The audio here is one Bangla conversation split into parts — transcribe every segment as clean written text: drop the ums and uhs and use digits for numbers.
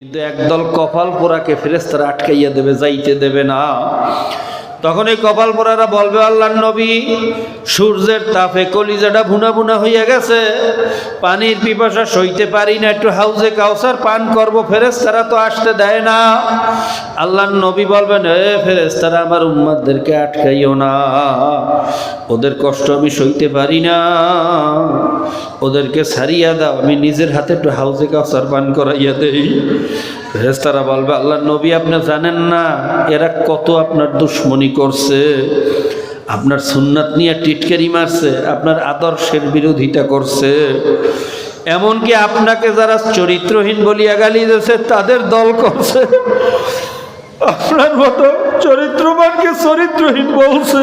কিন্তু একদল কপাল পোড়াকে ফেরেশতারা আটকাইয়া দেবে, যাইতে দেবে না। তখন এই কপাল পোড়ারা বলবে, আল্লাহর নবী, সূর্যের তাপে কলিজাটা ভুনা ভুনা হইয়া গেছে, পানির পিপাসা সইতে পারি না, একটু হাউজে কাউসার পান করব, ফেরেশতারা তো আসতে দেয় না। আল্লাহর নবী বলবেন, এ ফেরেশতারা, আমার উম্মতদেরকে আটকাইও না, ওদের কষ্ট আমি সইতে পারি না, ওদেরকে ছাড়িয়া দাও, আমি নিজের হাতে একটু হাউজে কাউসার পান করাইয়া দেই। ফেরেশতারা বলবে, আল্লাহর নবী, আপনি জানেন না এরা কত আপনার দুশ্মনী করছে, আপনার সুন্নাত নিয়ে টিটকারি মারছে, আপনার আদর্শের বিরোধিতা করছে, এমনকি আপনাকে যারা চরিত্রহীন বলিয়া গালি দিয়েছে তাদের দল করছে, আপনার মতো চরিত্রবানকে চরিত্রহীন বলছে।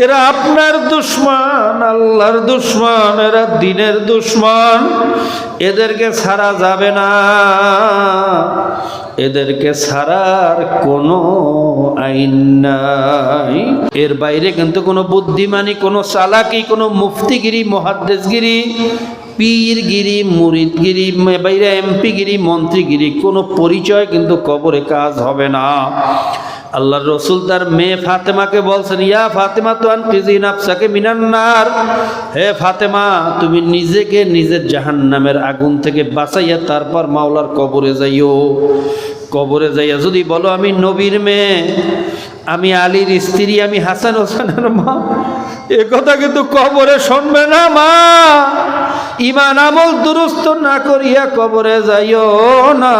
এরা আপনার দুশ্মন, আল্লাহর দুশ্মন, এরা দ্বীনের দুশ্মন, এদেরকে ছাড়া যাবে না, এদেরকে ছাড়ার কোনো আইন নাই। এর বাইরে কিন্তু কোনো বুদ্ধিমানি, কোনো চালাকি, কোনো মুফতিগিরি, মুহাদ্দিসগিরি, পীরগিরি, মুরিদগিরি, বাইরে এমপিগিরি, মন্ত্রীগিরি, কোনো পরিচয় কিন্তু কবরে কাজ হবে না। আল্লাহর রসুল তার মেয়ে ফাতেমাকে বলছেন, ইয়া ফাতেমা তো আনকিজি নাফসাকে মিনান নার, হে ফাতেমা, তুমি নিজেকে নিজের জাহান্নামের আগুন থেকে বাঁচাইয়া তারপর মাওলার কবরে যাইও। কবরে যাইয়া যদি বলো আমি নবীর মেয়ে, আমি আলীর স্ত্রী, আমি হাসান হোসেনের মা, এ কথা কিন্তু কবরে শুনবে না মা। ঈমান আমল দুরুস্ত না করিয়া কবরে যাইও না।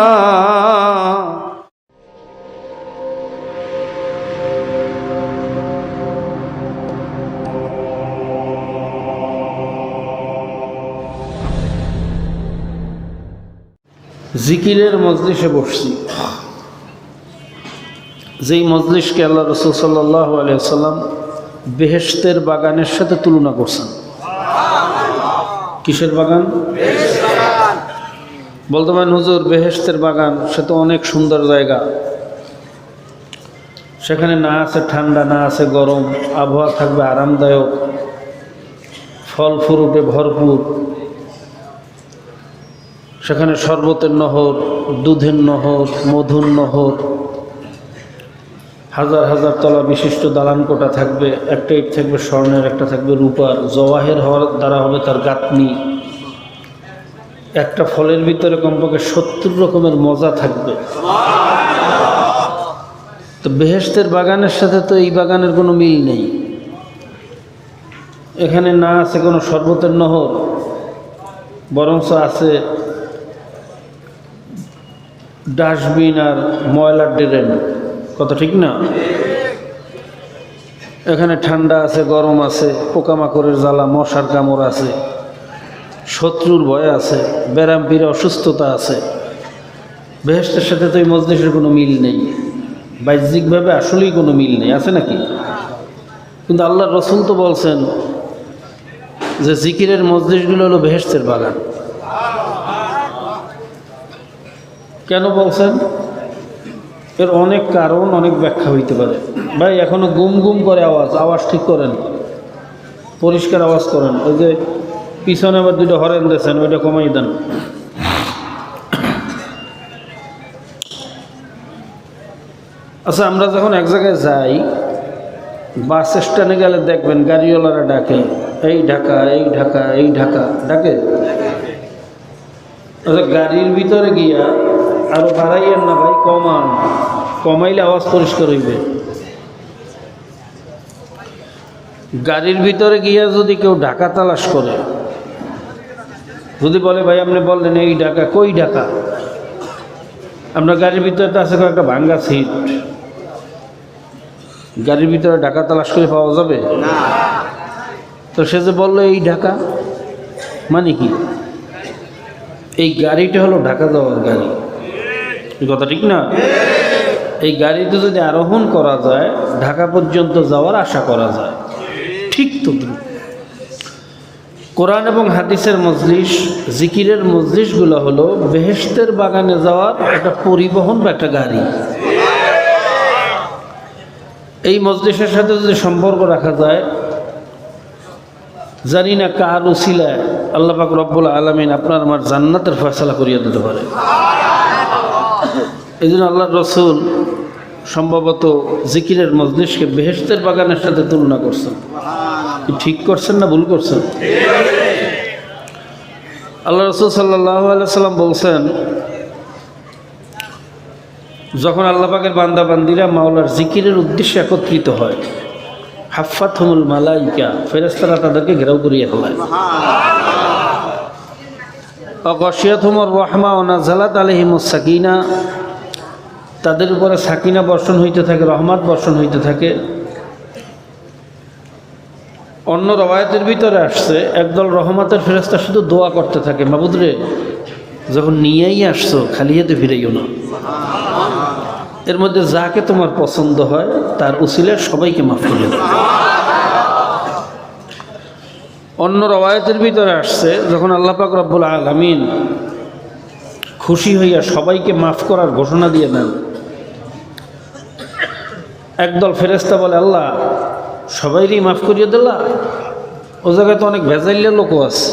জিকিরের মজলিসে বসছি, যেই মজলিসকে আল্লাহ রাসূল সাল্লাল্লাহু আলাইহি ওয়াসাল্লাম বেহেশতের বাগানের সাথে তুলনা করছেন। কিসের বাগান? বলতে পারেন, হুজুর, বেহেশতের বাগান সে তো অনেক সুন্দর জায়গা, সেখানে না আছে ঠান্ডা, না আছে গরম, আবহাওয়া থাকবে আরামদায়ক, ফল ফ্রুটে ভরপুর, সেখানে শরবতের নহর, দুধের নহর, মধুর নহর, হাজার হাজার তলা বিশিষ্ট দালান কোঠা থাকবে, একটা ইট থাকবে স্বর্ণের, একটা থাকবে রূপার, জওয়াহের হওয়ার দ্বারা হবে তার গাঁথনি, একটা ফলের ভিতরে কমপক্ষে 70 রকমের মজা থাকবে। তো বেহেশতের বাগানের সাথে তো এই বাগানের কোনো মিল নেই। এখানে না আছে কোনো শরবতের নহর, বরঞ্চ আছে ডাস্টবিন আর ময়লার ড্রেন। কথা ঠিক না? এখানে ঠান্ডা আছে, গরম আছে, পোকামাকড়ের জ্বালা, মশার কামড় আছে, শত্রুর ভয় আছে, ব্যারাম পীড়া, অসুস্থতা আছে। বেহেশতের সাথে তো এই মজলিসের কোনো মিল নেই, বাহ্যিকভাবে আসলেই কোনো মিল নেই, আছে নাকি? কিন্তু আল্লাহর রসুল তো বলছেন যে জিকিরের মজলিসগুলো হলো বেহেশতের বাগান। কেন বলছেন? এর অনেক কারণ, অনেক ব্যাখ্যা হইতে পারে। ভাই, এখনো গুম গুম করে আওয়াজ ঠিক করেন, পরিষ্কার আওয়াজ করেন। ওই যে পিছনে আবার দুটো হরেন দিয়েছেন, ওইটা কমাই দেন। আচ্ছা, আমরা যখন এক জায়গায় যাই, বাস স্ট্যান্ডে গেলে দেখবেন গাড়িওয়ালারা ডাকে, এই ঢাকা, এই ঢাকা, এই ঢাকা, ডাকে। আচ্ছা, গাড়ির ভিতরে গিয়া আরো বাড়াইয়েন না ভাই, কমান, কমাইলে আওয়াজ পরিষ্কার হইবে। গাড়ির ভিতরে গিয়া যদি কেউ ঢাকা তালাশ করে, যদি বলে ভাই আপনি বললেন এই ঢাকা, কই ঢাকা? আপনার গাড়ির ভিতরে তো আছে একটা ভাঙ্গা সিট, গাড়ির ভিতরে ঢাকা তালাশ করে পাওয়া যাবে না। তো সে যে বললো এই ঢাকা, মানে কি? এই গাড়িটা হলো ঢাকা যাওয়ার গাড়ি, এই কথা ঠিক না? এই গাড়িতে যদি আরোহণ করা যায়, ঢাকা পর্যন্ত যাওয়ার আশা করা যায়। ঠিক তো কোরআন এবং হাদিসের মজলিস, জিকিরের মজলিসগুলো হলো বেহেশতের বাগানে যাওয়ার একটা পরিবহন বা একটা গাড়ি। এই মজলিসের সাথে যদি সম্পর্ক রাখা যায়, জানি না কার উসিলায় আল্লাহ পাক রব্বুল আলামিন আপনার আমার জান্নাতের ফয়সালা করিয়া দিতে পারে। এই জন্য আল্লাহ রসুল সম্ভবত জিকিরের মজলিসকে বেহেশতের বাগানের সাথে তুলনা করছেন। ঠিক করছেন না ভুল করছেন? আল্লাহ রসুল সাল্লাল্লাহু আলাইহি সাল্লাম বলছেন, যখন আল্লাহ পাকের বান্দা বান্দিরা মাওলার জিকিরের উদ্দেশ্যে একত্রিত হয়, হাফাতহুমুল মালাইকা, ফেরেশতারা তাদেরকে ঘেরাও করিয়ে ফেলায়। গশিয়াতহুমুর রাহমা ওয়া নাযালাত আলাইহিমুস সাকিনা, তাদের উপরে সাকিনা বর্ষণ হইতে থাকে, রহমত বর্ষণ হইতে থাকে। অন্য রওয়ায়াতের ভিতরে আসছে, একদল রহমতের ফেরেশতা শুধু দোয়া করতে থাকে, মাবুদ রে, যখন নিয়েই আসছো খালি হাতে ফিরাইও না। এর মধ্যে যাকে তোমার পছন্দ হয় তার উসিলায় সবাইকে মাফ করে দাও। অন্য রওয়ায়াতের ভিতরে আসছে, যখন আল্লাহ পাক রব্বুল আলামিন খুশি হইয়া সবাইকে মাফ করার ঘোষণা দিয়ে দেন, একদল ফেরেশতা বলে, আল্লাহ সবাইরই মাফ করিয়ে দিলা, ও জায়গায় তো অনেক ভেজাইলের লোকও আছে।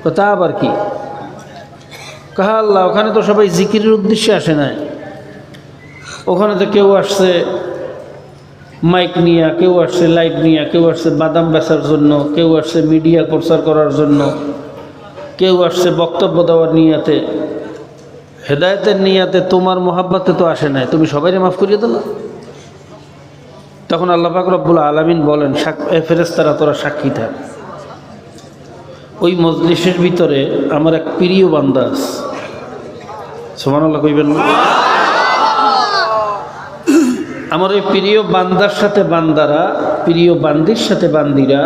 তো তা আবার কি? কাহা আল্লাহ, ওখানে তো সবাই জিকিরের উদ্দেশ্যে আসে নাই, ওখানে তো কেউ আসছে মাইক নিয়ে, কেউ আসছে লাইট নিয়ে, কেউ আসছে বাদাম বেচার জন্য, কেউ আসছে মিডিয়া প্রচার করার জন্য, কেউ আসছে বক্তব্য দেওয়ার নিয়াতে, হেদায়েতের নিয়াতে, তোমার মোহাব্বতে তো আসে নাই, তুমি সবাইরে মাফ করিয়ে দিলা। তখন আল্লাহ পাক রব্বুল আলামিন বলেন, ফেরেশতারা তোরা সাক্ষী থাক, ওই মজলিসের ভিতরে আমার এক প্রিয় বান্দা আছে। সুবহানাল্লাহ কইবেন না? আমার ওই প্রিয় বান্দার সাথে বান্দারা, প্রিয় বান্দির সাথে বান্দিরা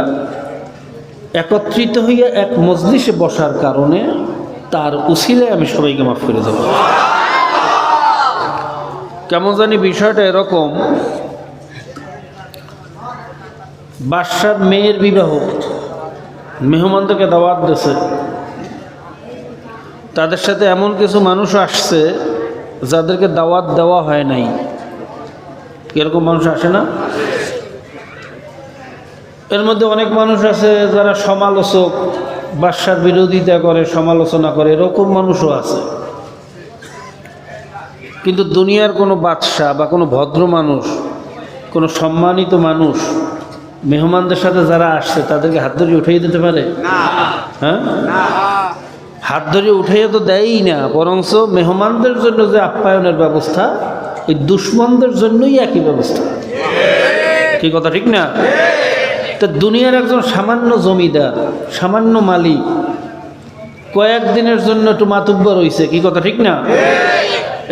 একত্রিত হইয়া এক মজলিসে বসার কারণে তার উসিলায় আমি সবাইকে মাফ করে দেব। কেমন জানি বিষয়টা এরকম, বাদশার মেয়ের বিবাহ, মেহমানদেরকে দাওয়াত দিয়েছে, তাদের সাথে এমন কিছু মানুষ আসছে যাদেরকে দাওয়াত দেওয়া হয় নাই। এরকম মানুষ আসে না? এর মধ্যে অনেক মানুষ আছে যারা সমালোচক, বাদশার বিরোধিতা করে, সমালোচনা করে, এরকম মানুষও আছে। কিন্তু দুনিয়ার কোনো বাদশা বা কোনো ভদ্র মানুষ, কোনো সম্মানিত মানুষ মেহমানদের সাথে যারা আসছে তাদেরকে হাত ধরে উঠাই দিতে পারে? হ্যাঁ, হাত ধরে উঠাইয়া তো দেয়ই না, বরঞ্চ মেহমানদের জন্য যে আপ্যায়নের ব্যবস্থা, এই দুশ্মনদের জন্যই একই ব্যবস্থা। কি কথা ঠিক না? তা দুনিয়ার একজন সামান্য জমিদার, সামান্য মালিক কয়েকদিনের জন্য একটু মাতুব্বর হইছে, কি কথা ঠিক না?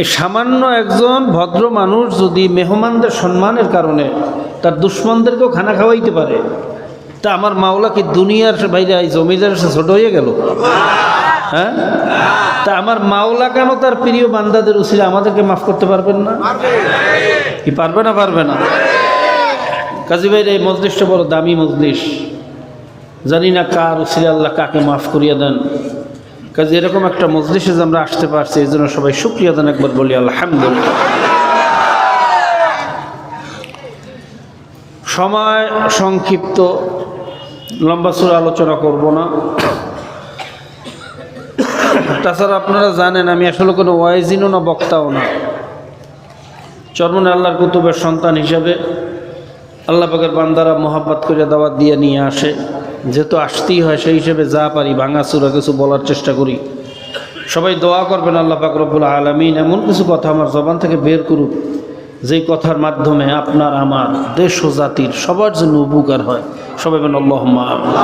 এই সামান্য একজন ভদ্র মানুষ যদি মেহমানদের সম্মানের কারণে তার দুশ্মনদেরকেও খানা খাওয়াইতে পারে, তা আমার মাওলা কি দুনিয়ার বাইরে এই জমিদারের ছোট হয়ে গেল? হ্যাঁ, তা আমার মাওলা কেন তার প্রিয় বান্দাদের উসিলা আমাদেরকে মাফ করতে পারবেন না? কি পারবে না? পারবে না? কাজী ভাইর এই মজলিসটা বড় দামি মজলিস, জানি না কার উসিলা আল্লাহ কাকে মাফ করিয়া দেন। কাজে এরকম একটা মজলিসে যে আমরা আসতে পারছি, এই জন্য সবাই শুকরিয়া দেন, একবার বলি আলহামদুলিল্লাহ। সময় সংক্ষিপ্ত, লম্বা চূড়া আলোচনা করব না। তাছাড়া আপনারা জানেন আমি আসলে কোনো ওয়াইজিনও না, বক্তাও না। চরমনে আল্লাহর কুতুবের সন্তান হিসাবে আল্লাহ পাকের বান্দারা মোহাব্বত করে দাওয়াত দিয়ে নিয়ে আসে, যেহেতু আসতেই হয়, সেই হিসেবে যা পারি ভাঙা চূড়া কিছু বলার চেষ্টা করি। সবাই দোয়া করবেন আল্লাহ পাক রব্বুল আলামিন এমন কিছু কথা আমার জবান থেকে বের করুক, যেই কথার মাধ্যমে আপনার আমার দেশ ও জাতির সবার জন্য উপকার হয়। সবাই বলেন আল্লাহুম্মা আমিন।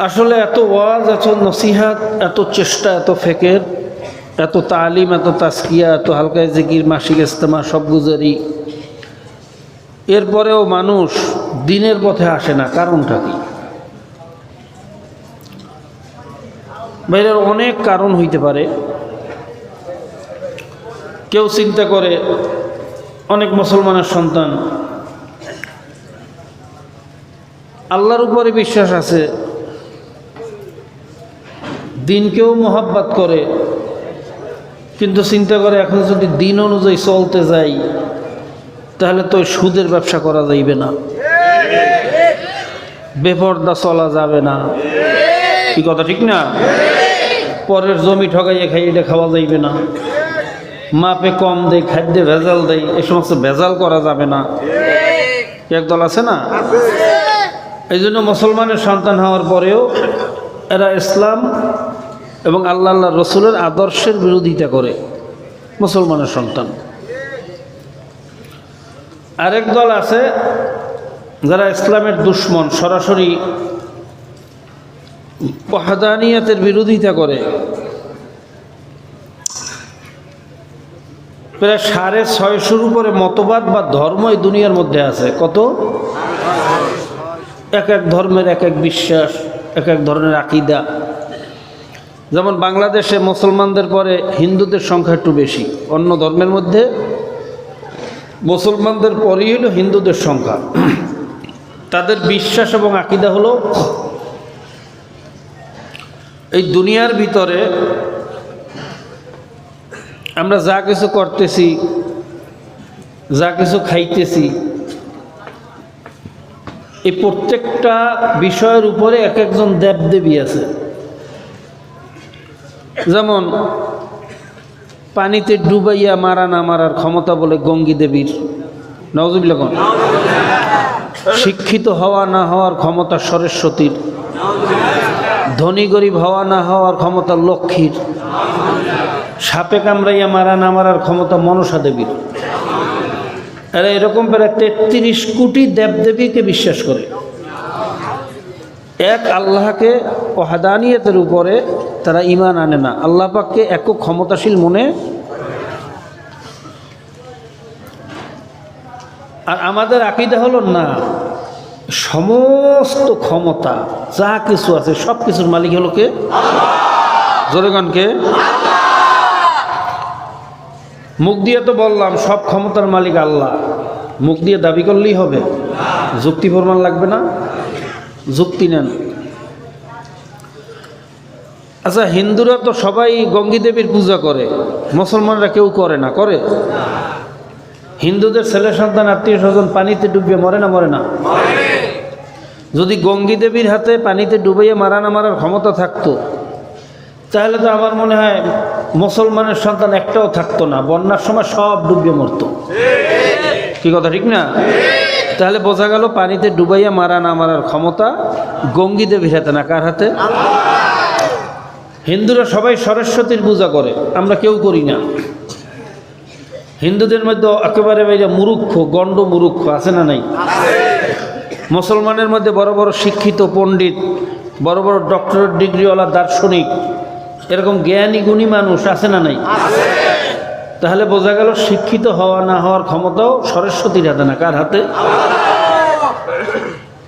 আসলে এত ওয়াজ, এত নসিহাত, এত চেষ্টা, এত ফিকির, এত তালিম, এত তাজকিয়া, এত হালকা জিকির, মাসিক ইজতেমা, সব গুজারি, এরপরেও মানুষ দিনের পথে আসে না। কারণটা কি? বাইরের অনেক কারণ হইতে পারে। কেউ চিন্তা করে অনেক মুসলমানের সন্তান আল্লাহর উপরে বিশ্বাস আছে, দিনকেও মোহাব্বত করে, কিন্তু চিন্তা করে এখন যদি দিন অনুযায়ী চলতে যাই তাহলে তো সুদের ব্যবসা করা যাইবে না, বেপরদা চলা যাবে না। কি কথা ঠিক না? পরের জমি ঠকাইয়ে খাই, এটা খাওয়া যাইবে না। মাপে কম দেয়, খাদ্যে ভেজাল দেয়, এই সমস্ত ভেজাল করা যাবে না। একদল আছে না? এই জন্য মুসলমানের সন্তান হওয়ার পরেও এরা ইসলাম এবং আল্লাহ রসুলের আদর্শের বিরোধিতা করে, মুসলমানের সন্তান। আরেক দল আছে যারা ইসলামের দুশ্মন, সরাসরি ওয়াহদানিয়াতের বিরোধিতা করে। প্রায় 650 উপরে মতবাদ বা ধর্ম এই দুনিয়ার মধ্যে আছে। কত? এক এক ধর্মের এক এক বিশ্বাস, এক এক ধরনের আকীদা। যেমন বাংলাদেশে মুসলমানদের পরে হিন্দুদের সংখ্যা একটু বেশি, অন্য ধর্মের মধ্যে মুসলমানদের পরেই হলো হিন্দুদের সংখ্যা। তাদের বিশ্বাস এবং আকীদা হলো এই দুনিয়ার ভিতরে আমরা যা কিছু করতেছি, যা কিছু খাইতেছি, এই প্রত্যেকটা বিষয়ের উপরে এক একজন দেবদেবী আছে। যেমন পানিতে ডুবাইয়া মারা না মারার ক্ষমতা বলে গঙ্গী দেবীর, নাউজুবিল্লাহ। শিক্ষিত হওয়া না হওয়ার ক্ষমতা সরস্বতীর, ধনী গরিব হওয়া না হওয়ার ক্ষমতা লক্ষ্মীর, সাপে কামড়াইয়া মারা না মারার ক্ষমতা মনসা দেবীর। এরা এরকম প্রায় 33 কোটি দেবদেবীকে বিশ্বাস করে। এক আল্লাহকে ওয়াহদানিয়তের উপরে তারা ঈমান আনে না, আল্লাহ পাককে একক ক্ষমতাশীল মনে। আর আমাদের আকীদা হলো না, সমস্ত ক্ষমতা যা কিছু আছে সব কিছুর মালিক হলো কে? জোরেগণকে। মুখ দিয়ে তো বললাম সব ক্ষমতার মালিক আল্লাহ, মুখ দিয়ে দাবি করলেই হবে? যুক্তি প্রমাণ লাগবে না? যুক্তি নেন। আচ্ছা, হিন্দুরা তো সবাই গঙ্গী দেবীর পূজা করে, মুসলমানরা কেউ করে না? করে। হিন্দুদের ছেলে সন্তান আত্মীয় স্বজন পানিতে ডুবিয়ে মরে না? মরে না? যদি গঙ্গী দেবীর হাতে পানিতে ডুবিয়ে মারা না মারার ক্ষমতা থাকতো, তাহলে তো আমার মনে হয় মুসলমানের সন্তান একটাও থাকতো না, বন্যার সময় সব ডুবিয়ে মরতো। কি কথা ঠিক না? তাহলে বোঝা গেল পানিতে ডুবাইয়া মারা না মারার ক্ষমতা গঙ্গী দেবীর হাতে না, কার হাতে? হিন্দুরা সবাই সরস্বতীর পূজা করে, আমরা কেউ করি না। হিন্দুদের মধ্যে একেবারে বাইরে মুরুক্ষ, গণ্ড মুরুক্ষ আছে না নাই? মুসলমানের মধ্যে বড় বড় শিক্ষিত পণ্ডিত, বড় বড় ডক্টরেট ডিগ্রিওয়ালা দার্শনিক, এরকম জ্ঞানী গুণী মানুষ আছে না নাই? তাহলে বোঝা গেল শিক্ষিত হওয়া না হওয়ার ক্ষমতাও সরস্বতীর হাতে না, কার হাতে?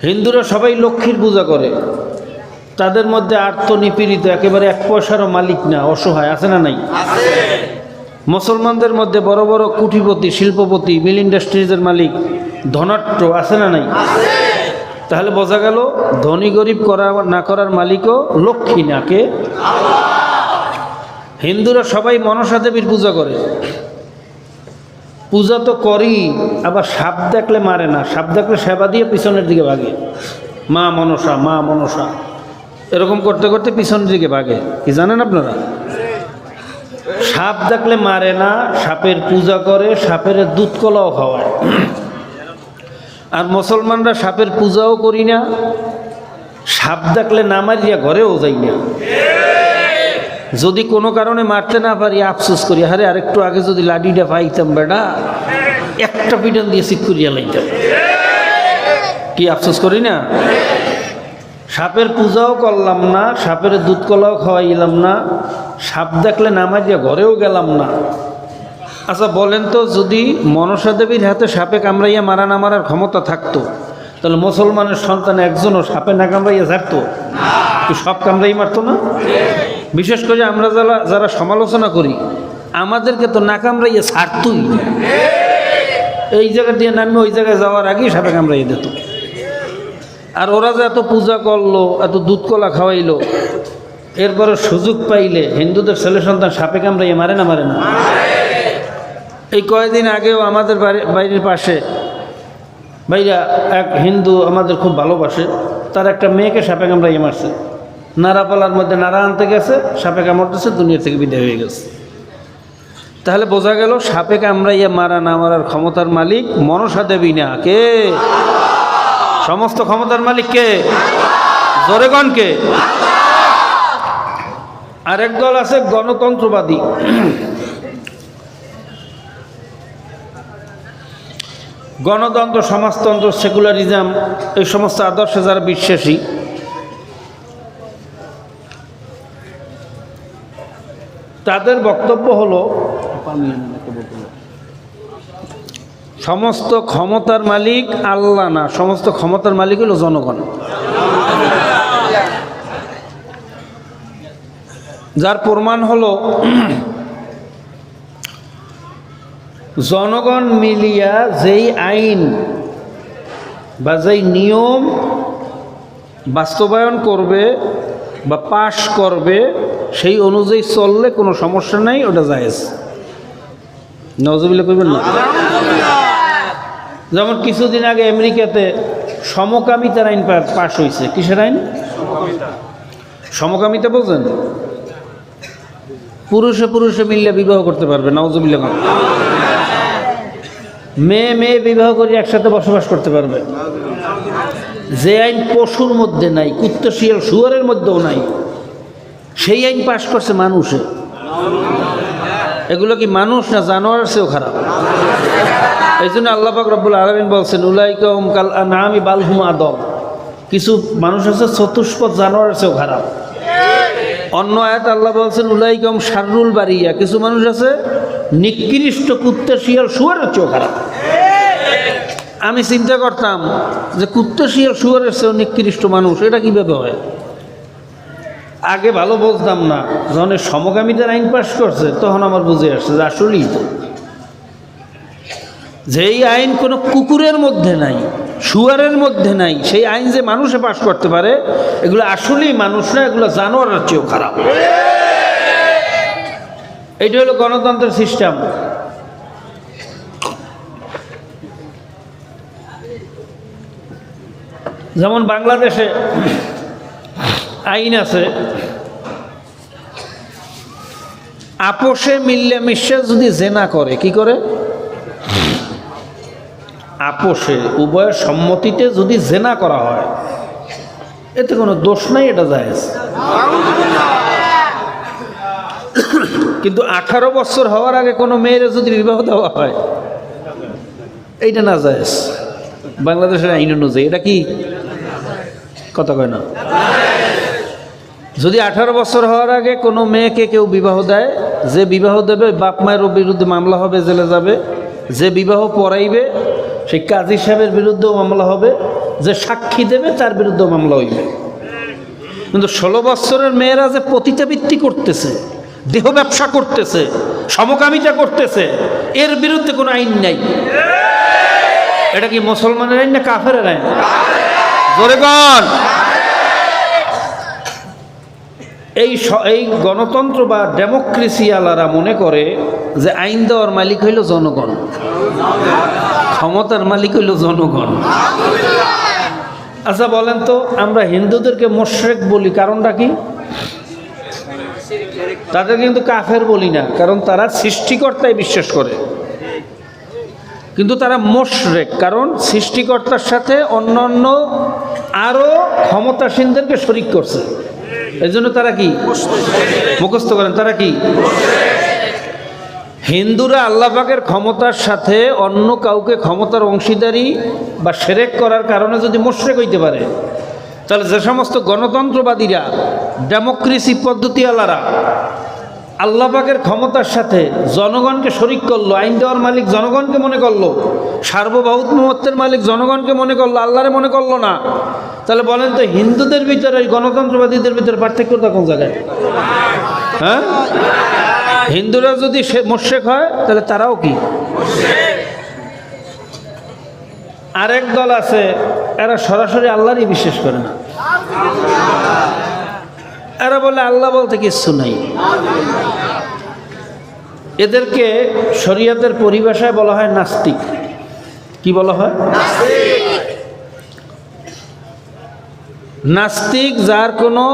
হিন্দুরা সবাই লক্ষ্মীর পূজা করে, তাদের মধ্যে আর্তনিপীড়িত, একেবারে এক পয়সারও মালিক না, অসহায় আছে না নাই? মুসলমানদের মধ্যে বড় বড় কুটিপতি, শিল্পপতি, মিল ইন্ডাস্ট্রিজের মালিক, ধনাঢ্য আছে না নাই? তাহলে বোঝা গেল ধনী গরিব করা না করার মালিকও লক্ষ্মী না, কে? হিন্দুরা সবাই মনসা দেবীর পূজা করে, পূজা তো করি, আবার সাপ দেখলে মারে না, সাপ দেখলে সেবা দিয়ে পিছনের দিকে ভাগে, মা মনসা মা মনসা এরকম করতে করতে পিছনের দিকে ভাগে। কি জানেন আপনারা? সাপ দেখলে মারে না, সাপের পূজা করে, সাপের দুধ কলাও খাওয়ায়। আর মুসলমানরা সাপের পূজাও করি না, সাপ দেখলে না মারিয়া ঘরেও যাই না। যদি কোনো কারণে মারতে না পারি আফসোস করি, আরে আরেকটু আগে যদি লাঠিটা পাইতাম বেটা, একটা পিটন দিয়ে চিক করিয়া লাইতাম। কি আফসোস করি না? সাপের পূজাও করলাম না, সাপের দুধ কলাও খাওয়াইলাম না, সাপ দেখলে না মারিয়া ঘরেও গেলাম না। আচ্ছা বলেন তো, যদি মনসা দেবীর হাতে সাপে কামড়াইয়া মারা না মারার ক্ষমতা থাকতো, তাহলে মুসলমানের সন্তান একজনও সাপে না কামড়াইয়া ছাড়তো? সব কামড়াই মারতো না? বিশেষ করে আমরা যারা সমালোচনা করি, আমাদেরকে তো না কামড়াইয়া ছাড়তই। এই জায়গা দিয়ে নামে ওই জায়গায় যাওয়ার আগেই সাপে কামড়াইয়া দিত। আর ওরা যে এত পূজা করলো, এত দুধ কলা খাওয়াইলো, এরপরে সুযোগ পাইলে হিন্দুদের ছেলে সন্তান সাপে কামড়াইয়া মারে না? মারে না? এই কয়েকদিন আগেও আমাদের বাড়ির পাশে ভাইয়া এক হিন্দু আমাদের খুব ভালোবাসে, তার একটা মেয়েকে সাপে কামড়াইয়া মারছে। নাড়াপালার মধ্যে নাড়া আনতে গেছে, সাপে কামড়তেছে, দুনিয়া থেকে বিদায় হয়ে গেছে। তাহলে বোঝা গেল সাপে কামড়াইয়া মারা না মারার ক্ষমতার মালিক মনসা দেবী না, কে? সমস্ত ক্ষমতার মালিক কে? জোরেগণ কে? আরেক দল আছে গণতন্ত্রবাদী। গণতন্ত্র, সমাজতন্ত্র, সেকুলারিজম, এই সমস্ত আদর্শে যারা বিশ্বাসী, তাদের বক্তব্য হলো সমস্ত ক্ষমতার মালিক আল্লাহ না, সমস্ত ক্ষমতার মালিক হলো জনগণ। যার প্রমাণ হলো জনগণ মিলিয়া যেই আইন বা যেই নিয়ম বাস্তবায়ন করবে বা পাশ করবে, সেই অনুযায়ী চললে কোনো সমস্যা নাই, ওটা জায়েজ। নওয়াজুবিল্লাহ করবেন না। যেমন কিছুদিন আগে আমেরিকাতে সমকামিতার আইন পাশ হয়েছে। কিসের আইন? সমকামিতা বোঝেন? পুরুষে পুরুষে মিললে বিবাহ করতে পারবে। নওয়াজুবিল্লাহ। মেয়ে মেয়ে বিবাহ করে একসাথে বসবাস করতে পারবে। যে আইন পশুর মধ্যে নাই, কুত্তা শিয়াল শুয়ারের মধ্যেও নাই, সেই আইন পাশ করছে মানুষে। এগুলো কি মানুষ না জানোয়ারের চেয়েও খারাপ? এই জন্য আল্লাহ পাক রব্বুল আলামিন বলছেন উলাইকা হুম কাল আনআমি বাল হুম আদল। কিছু মানুষ আছে চতুষ্পদ জানোয়ারের চেয়েও খারাপ। অন্য আয়াত আল্লাহ বলছেন উলাইকা হুম শাররুল বারিয়া। কিছু মানুষ আছে নিকৃষ্ট কুত্তা শিয়াল শুয়ারের চেয়েও খারাপ। আমি চিন্তা করতাম যে কুত্তা শিয়াল শুয়ারের চেয়েও নিকৃষ্ট মানুষ, এটা কীভাবে হয়? আগে ভালো বুঝতাম না, যখন সমকামিতার আইন পাশ করছে তখন আমার বুঝে আসছে যে আসলেই তো যেই আইন কোনো কুকুরের মধ্যে নাই, শুয়ারের মধ্যে নাই, সেই আইন যে মানুষে পাশ করতে পারে, এগুলো আসলেই মানুষ না, এগুলো জানোয়ারের চেয়েও খারাপ। এইটা হলো গণতন্ত্রের সিস্টেম। যেমন বাংলাদেশে আইন আছে, আপোষে মিললে মিশে যদি জেনা করে, কি করে? আপোষে উভয়ের সম্মতিতে যদি জেনা করা হয়, এতে কোনো দোষ নাই, এটা জায়েজ। কিন্তু 18 বছর হওয়ার আগে কোনো মেয়ের যদি বিবাহ দেওয়া হয়, এইটা না জায়েজ বাংলাদেশের আইন অনুযায়ী। এটা কি কথা কয় না? যদি 18 বছর হওয়ার আগে কোনো মেয়েকে কেউ বিবাহ দেয়, যে বিবাহ দেবে বাপ মায়ের বিরুদ্ধে মামলা হবে, জেলে যাবে। যে বিবাহ পড়াইবে সেই কাজী সাহেবের বিরুদ্ধেও মামলা হবে, যে সাক্ষী দেবে তার বিরুদ্ধেও মামলা হইবে। কিন্তু 16 বছরের মেয়েরা যে পতিতাবৃত্তি করতেছে, দেহ ব্যবসা করতেছে, সমকামিতা করতেছে, এর বিরুদ্ধে কোনো আইন নাই। এটা কি মুসলমানের আইন না কাফেরের আইন? জোরে বল। এই গণতন্ত্র বা ডেমোক্রেসি আলারা মনে করে যে আইন দেওয়ার মালিক হইল জনগণ, ক্ষমতার মালিক হইল জনগণ। আচ্ছা বলেন তো, আমরা হিন্দুদেরকে মুশরিক বলি, কারণটা কি? তাদের কিন্তু কাফের বলি না, কারণ তারা সৃষ্টিকর্তায় বিশ্বাস করে। কিন্তু তারা মুশরিক, কারণ সৃষ্টিকর্তার সাথে অন্যান্য আরও ক্ষমতাসীনদেরকে শরীক করছে। এই জন্য তারা কি মুখস্থ করেন? তারা কি? হিন্দুরা আল্লাহ পাকের ক্ষমতার সাথে অন্য কাউকে ক্ষমতার অংশীদারি বা শিরক করার কারণে যদি মুশরিক হইতে পারে, তাহলে যে সমস্ত গণতন্ত্রবাদীরা, ডেমোক্রেসি পদ্ধতিওয়ালারা আল্লাহ পাকের ক্ষমতার সাথে জনগণকে শরিক করলো, আইন দেওয়ার মালিক জনগণকে মনে করলো, সার্বভৌমত্বের মালিক জনগণকে মনে করলো, আল্লাহরে মনে করলো না, তাহলে বলেন তো হিন্দুদের ভিতরে গণতন্ত্রবাদীদের ভিতরে পার্থক্যটা কোন জায়গায়? হ্যাঁ, হিন্দুরা যদি মুশরিক হয় তাহলে তারাও কি? আরেক দল আছে, এরা সরাসরি আল্লাহরই বিশ্বাস করে না। এরা বলে আল্লাহ বলতে কিচ্ছু নাই। এদেরকে শরীয়তের পরিভাষায় বলা হয় নাস্তিক। কি বলা হয়? নাস্তিক, যার কোনো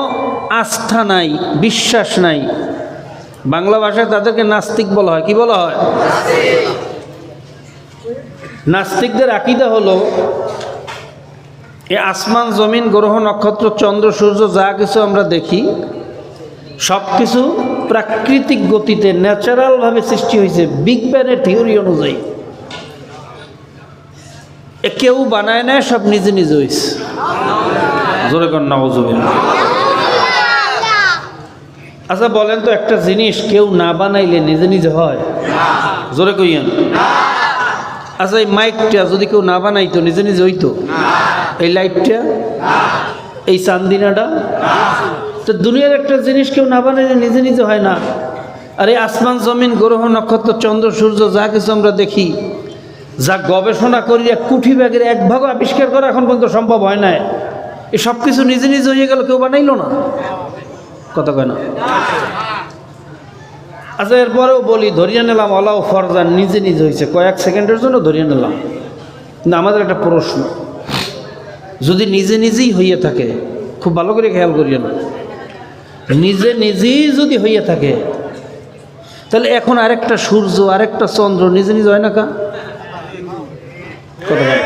আস্থা নাই, বিশ্বাস নাই, বাংলা ভাষায় তাদেরকে নাস্তিক বলা হয়। কি বলা হয়? নাস্তিকদের আকীদা হলো এই আসমান, জমিন, গ্রহ, নক্ষত্র, চন্দ্র, সূর্য যা কিছু আমরা দেখি সব কিছু প্রাকৃতিক গতিতে ন্যাচারালভাবে সৃষ্টি হয়েছে, বিগ ব্যাংয়ের থিওরি অনুযায়ী। কেউ বানায় না, সব নিজে নিজে হয়েছে। জোরে কর নাউযুবিল্লাহ। আচ্ছা বলেন তো, একটা জিনিস কেউ না বানাইলে নিজে নিজে হয়? জোরে কইয়েন। আচ্ছা এই মাইকটা যদি কেউ না বানাইতো নিজে নিজে হইতো? এই লাইটটা, এই চান্দিনাটা, তো দুনিয়ার একটা জিনিস কেউ না বানাইলে নিজে নিজে হয় না। আর এই আসমান, জমিন, গ্রহ, নক্ষত্র, চন্দ্র, সূর্য যা কিছু আমরা দেখি, যা গবেষণা করি, এক কোটি ভাগের এক ভাগও আবিষ্কার করা এখন পর্যন্ত সম্ভব হয় না। এই সব কিছু নিজে নিজে হয়ে গেল, কেউ বানাইলো না। কথা কয় না? আচ্ছা এরপরেও বলি, ধরিয়ে নিলাম আল্লাহ ফরজান নিজে নিজে হয়েছে, কয়েক সেকেন্ডের জন্য ধরিয়ে নিলাম। কিন্তু আমাদের একটা প্রশ্ন, যদি নিজে নিজেই হইয়ে থাকে, খুব ভালো করে খেয়াল করিয়ে না, নিজে নিজেই যদি হইয়ে থাকে, তাহলে এখন আরেকটা সূর্য, আরেকটা চন্দ্র নিজে নিজে হয় না? কা কথা বলে,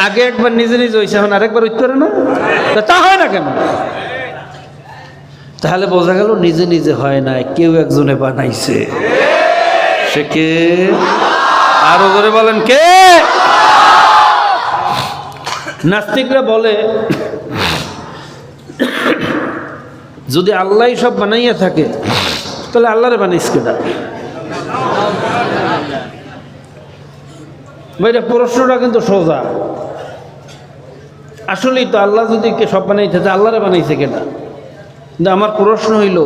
আগে একবার নিজে নিজে হয়েছে, এখন আরেকবার হইতে পারে না? তা হয় না কেন? তাহলে বোঝা গেল নিজে নিজে হয় না, কেউ একজনে বানাইছে। সে কে? আরো করে বলেন কে? নাস্তিকরা বলে যদি আল্লাহ সব বানাইয়া থাকে তাহলে আল্লাহরে বানাইছে কেডা? ভাইরা প্রশ্নটা কিন্তু সোজা। আসলেই তো আল্লাহ যদি সব বানাইতে থাকে, আল্লাহরে বানাইছে কেডা? কিন্তু আমার প্রশ্ন হইল,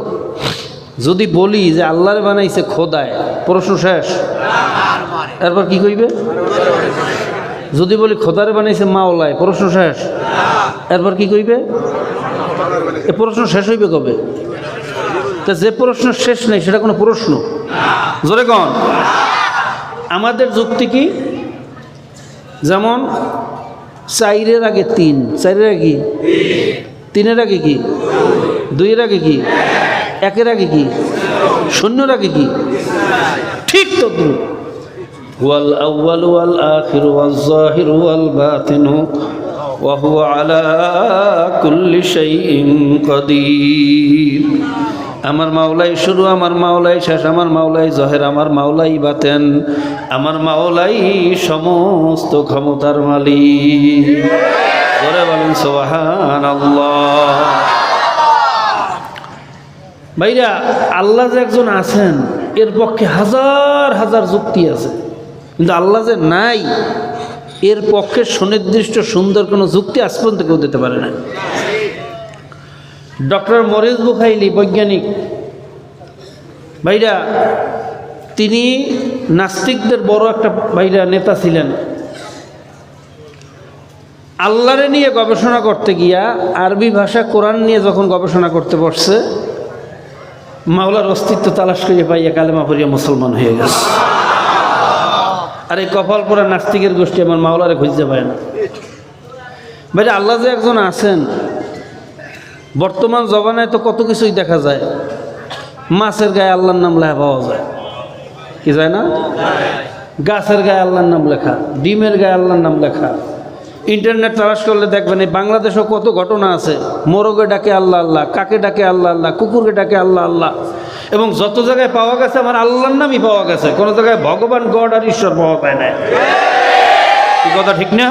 যদি বলি যে আল্লাহরে বানাইছে খোদায়, প্রশ্ন শেষ? এরপর কি কইবে? যদি বলি খোদারে বানাইছে মাওলায়, প্রশ্ন শেষ? এরপর কি কইবে? এ প্রশ্ন শেষ হইবে কবে? তা যে প্রশ্ন শেষ নেই সেটা কোনো প্রশ্ন? জোরে কন। আমাদের যুক্তি কি? যেমন চাইরের আগে তিন, চাইরের আগে কি? তিনের আগে কি? দুইয়ের আগে কি? একের আগে কি? শূন্যর আগে কি? ঠিক তো। ওয়াল আউয়াল ওয়াল আখির ওয়াল যাহির ওয়াল বাতিন ওয়া হুয়া আলা কুল্লি শাইইন কাদির। আমার মাওলাই শুরু, আমার মাওলাই শেষ, আমার মাওলাই জহের, আমার মাওলাই বাতেন, আমার মাওলাই সমস্ত ক্ষমতার মালিক। জোরে বলেন সুবহানাল্লাহ। ভাইরা, আল্লাহ যে একজন আছেন এর পক্ষে হাজার হাজার যুক্তি আছে, কিন্তু আল্লাহ যে নাই এর পক্ষে সুনির্দিষ্ট সুন্দর কোনো যুক্তি আজ পর্যন্ত কেউ দিতে পারে না। ডক্টর মরিস বুখাইলি, বৈজ্ঞানিক ভাইরা, তিনি নাস্তিকদের বড় একটা ভাইরা নেতা ছিলেন। আল্লাহরে নিয়ে গবেষণা করতে গিয়া আরবি ভাষা কোরআন নিয়ে যখন গবেষণা করতে বসছে, মাওলার অস্তিত্ব তালাশ করে পাইয়া কালেমা পড়িয়া মুসলমান হয়ে গেছে। আর এই কপাল পরা নাস্তিকের গোষ্ঠী আমার মাওলারে খুঁজতে পায় না। ভাইরা, আল্লাহ যে একজন আছেন, বর্তমান জমানায় তো কত কিছুই দেখা যায়। মাছের গায়ে আল্লাহর নাম লেখা পাওয়া যায়, কি যায় না? গাছের গায়ে আল্লাহর নাম লেখা, ডিমের গায়ে আল্লাহর নাম লেখা। ইন্টারনেট তালাশ করলে দেখবেন এই বাংলাদেশেও কত ঘটনা আছে। মোরগে ডাকে আল্লাহ আল্লাহ, কাকে ডাকে আল্লাহ আল্লাহ, কুকুরকে ডাকে আল্লাহ আল্লাহ। এবং যত জায়গায় পাওয়া গেছে আমার আল্লাহর নামই পাওয়া গেছে, কোনো জায়গায় ভগবান, গড আর ঈশ্বর পাওয়া যায় না। কি কথা ঠিক না?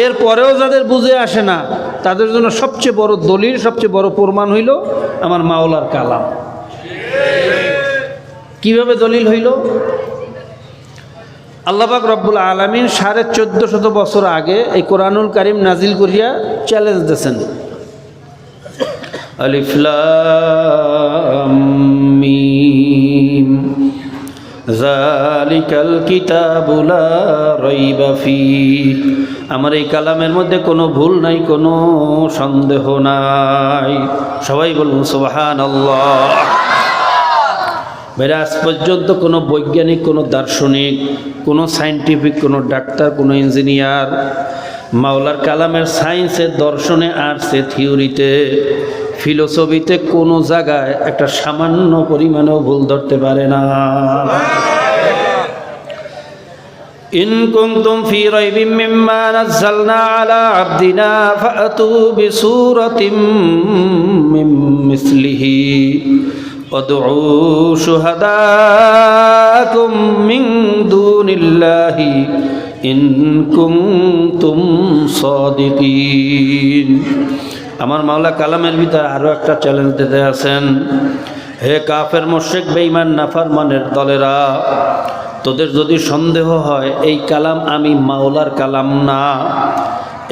এরপরেও যাদের বুঝে আসে না তাদের জন্য সবচেয়ে বড় দলিল, সবচেয়ে বড় প্রমাণ হইল আমার মাওলার কালাম। কিভাবে দলিল হইল? আল্লাহ পাক রব্বুল আলামিন 1450 বছর আগে এই কোরআনুল কারীম নাজিল করিয়া চ্যালেঞ্জ দিয়েছেন। আলিফ লাম মিম যালিকাল কিতাবু লা রাইবা ফীহি। আমার এই কালামের মধ্যে কোনো ভুল নাই, কোনো সন্দেহ নাই। সবাই বলুন সুবহানাল্লাহ। ভাইরা, আজ পর্যন্ত কোনো বৈজ্ঞানিক, কোনো দার্শনিক, কোনো সায়েন্টিফিক, কোনো ডাক্তার, কোনো ইঞ্জিনিয়ার মাওলার কালামের সায়েন্সে, দর্শনে, আর্টসে, থিওরিতে, ফিলোসফিতে কোনো জায়গায় একটা সামান্য পরিমাণেও ভুল ধরতে পারে না। ইন কুনতুম ফি রাইবিম মিম্মা নাযালনা আলা আবদিনা ফাআতু বিসূরাতিম মিন মিসলিহি ওয়াদউ শুহাদাকুম মিন দুনিল্লাহি ইন কুনতুম সাদিকিন। আমার মাওলা কালামের ভিতরে আরো একটা চ্যালেঞ্জ দিতে আছেন, হে কাফের মুশরিক বেঈমান নাফরমানের দলেরা, তোদের যদি সন্দেহ হয় এই কালাম আমি মাওলার কালাম না,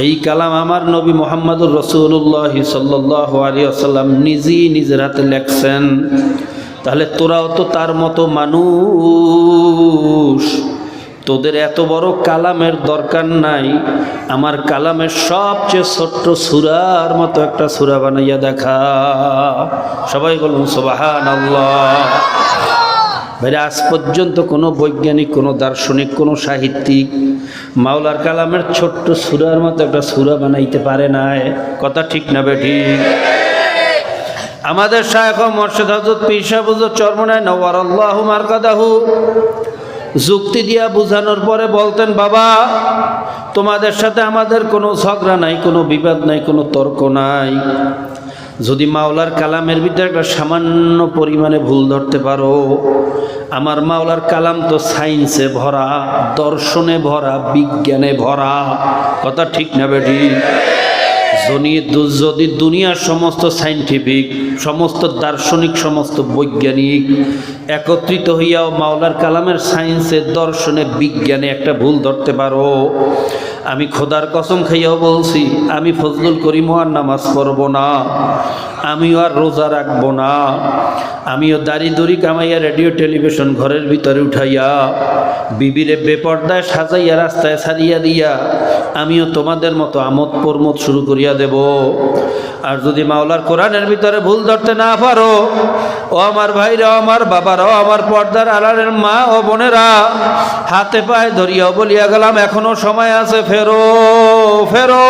এই কালাম আমার নবী মুহাম্মদুর রাসূলুল্লাহ সাল্লাল্লাহু আলাইহি ওয়াসাল্লাম নিজেই নিজের হাতে লেখছেন, তাহলে তোরাও তো তার মতো মানুষ, তোদের এত বড় কালামের দরকার নাই, আমার কালামের সবচেয়ে ছোট্ট সূরার মতো একটা সূরা বানাইয়া দেখা। সবাই বলুন সুবহানাল্লাহ। ভাইরা, আজ পর্যন্ত কোনো বৈজ্ঞানিক, কোনো দার্শনিক, কোনো সাহিত্যিক মাওলার কালামের ছোট্ট সূরার মতো একটা সূরা বানাইতে পারে না। কথা ঠিক না বেঠিক? আমাদের শায়খ মুর্শিদ হযরত পীর সাহেব হুজুর চরমনায় নওয়ারাল্লাহু মারকাদাহু যুক্তি দিয়া বুঝানোর পরে বলতেন, বাবা তোমাদের সাথে আমাদের কোনো ঝগড়া নাই, কোনো বিবাদ নাই, কোনো তর্ক নাই, যদি মাওলার কালামের ভিতরে একটা সামান্য পরিমাণে ভুল ধরতে পারো, আমার মাওলার কালাম তো সায়েন্সে ভরা, দর্শনে ভরা, বিজ্ঞানে ভরা। কথা ঠিক না বেটি? যদি দুনিয়ার সমস্ত সায়েন্টিফিক, সমস্ত দার্শনিক, সমস্ত বৈজ্ঞানিক একত্রিত হইয়াও মাওলার কালামের সায়েন্সে, দর্শনে, বিজ্ঞানে একটা ভুল ধরতে পারো, আমি খোদার কসম খাইয়াও বলছি, আমি ফজলুল করিম আর নামাজ পড়ব না, আমিও আর রোজা রাখবো না, আমিও দাড়ি দড়ি কামাইয়া রেডিও টেলিভিশন ঘরের ভিতরে উঠাইয়া বিবিরে বেপর্দায় সাজাইয়া রাস্তায় ছাড়িয়া দিয়া আমিও তোমাদের মতো আমোদ প্রমোদ শুরু করিয়া দেব। আর যদি মাওলার কোরআনের ভিতরে ভুল ধরতে না পারো, ও আমার ভাইরা, আমার বাবারা, আমার পর্দার আড়ালের মা ও বোনেরা, হাতে পায়ে ধরিয়াও বলিয়া গেলাম, এখনো সময় আছে, ফেরো ফেরো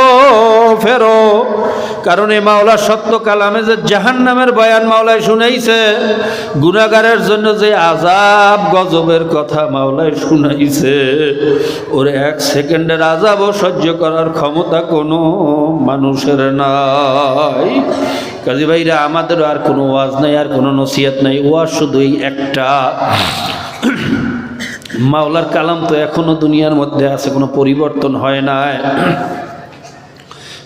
ফেরো। কারণ এই মাওলার সত্য কালামে যে জাহান্নামের বয়ান মাওলায় শুনাইছে, গুনাহগারের জন্য যে আযাব গজবের কথা মাওলায় শুনাইছে, ওর এক সেকেন্ডের আযাবও সহ্য করার ক্ষমতা কোনো মানুষের নাই। কাজী ভাইরা, আমাদেরও আর কোনো ওয়াজ নাই, আর কোনো নসিহত নাই, ওয়াজ শুধুই একটা, মাওলার কালাম তো এখনো দুনিয়ার মধ্যে আছে, কোনো পরিবর্তন হয় না।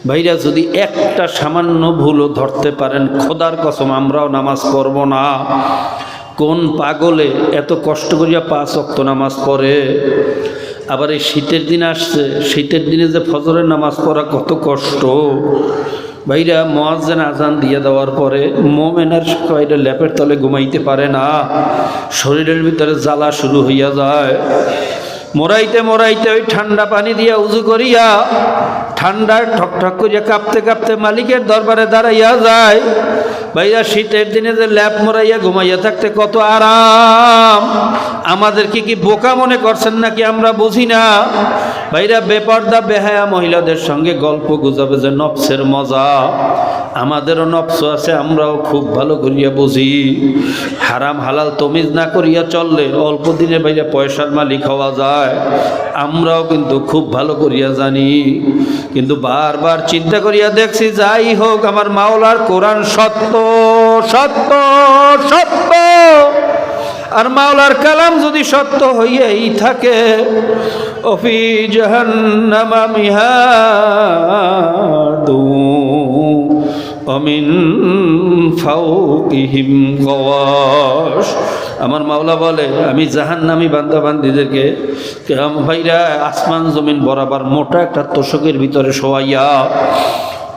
ভাইরা, যদি একটা সামান্য ভুলও ধরতে পারেন, খোদার কসম আমরাও নামাজ পড়ব না। কোন পাগলে এত কষ্ট করিয়া 5 ওয়াক্ত নামাজ পড়ে? আবার এই শীতের দিন আসছে, শীতের দিনে যে ফজরের নামাজ পড়া কত কষ্ট। ভাইরা, মুয়াজ্জিন আজান দিয়ে দেওয়ার পরে মোমেনের কয়টা ল্যাপের তলে ঘুমাইতে পারে না, শরীরের ভিতরে জ্বালা শুরু হইয়া যায়। মরাইতে মরাইতে ওই ঠান্ডা পানি দিয়া উজু করিয়া ঠান্ডায় ঠকঠক করিয়া কাঁপতে কাঁপতে মালিকের দরবারে দাঁড়াইয়া যায়। ভাইয়া, শীতের দিনে যে ল্যাপ মরাইয়া ঘুমাইয়া থাকতে কত আরাম। আমাদেরকে কি বোকা মনে করছেন নাকি আমরা বুঝি না? ভাইরা, বেপর্দা বেহায়া মহিলাদের সঙ্গে গল্প গুজবে যে নফসের মজা, আমাদেরও নফস আছে, আমরাও খুব ভালো করিয়া বুঝি। হারাম হালাল তমিজ না করিয়া চললে অল্প দিনে ভাইয়া পয়সার মালিক হওয়া যায়, আমরাও কিন্তু খুব ভালো করিয়া জানি। কিন্তু বারবার চিন্তা করিয়া দেখছি, যাই হোক, আমার মাওলার কোরআন সত্য সত্য সত্য, আর মাওলার কালাম যদি সত্য হইয়াই থাকে, অফি জাহান্নামা মিহাদু অমিন ফাওকিহিম গাওয়াশ। আমার মাওলা বলে, আমি জাহান্নামী বান্দা বান্দীদেরকে ভাইরা আসমান জমিন বরাবর মোটা একটা তোষকের ভিতরে শোয়াইয়া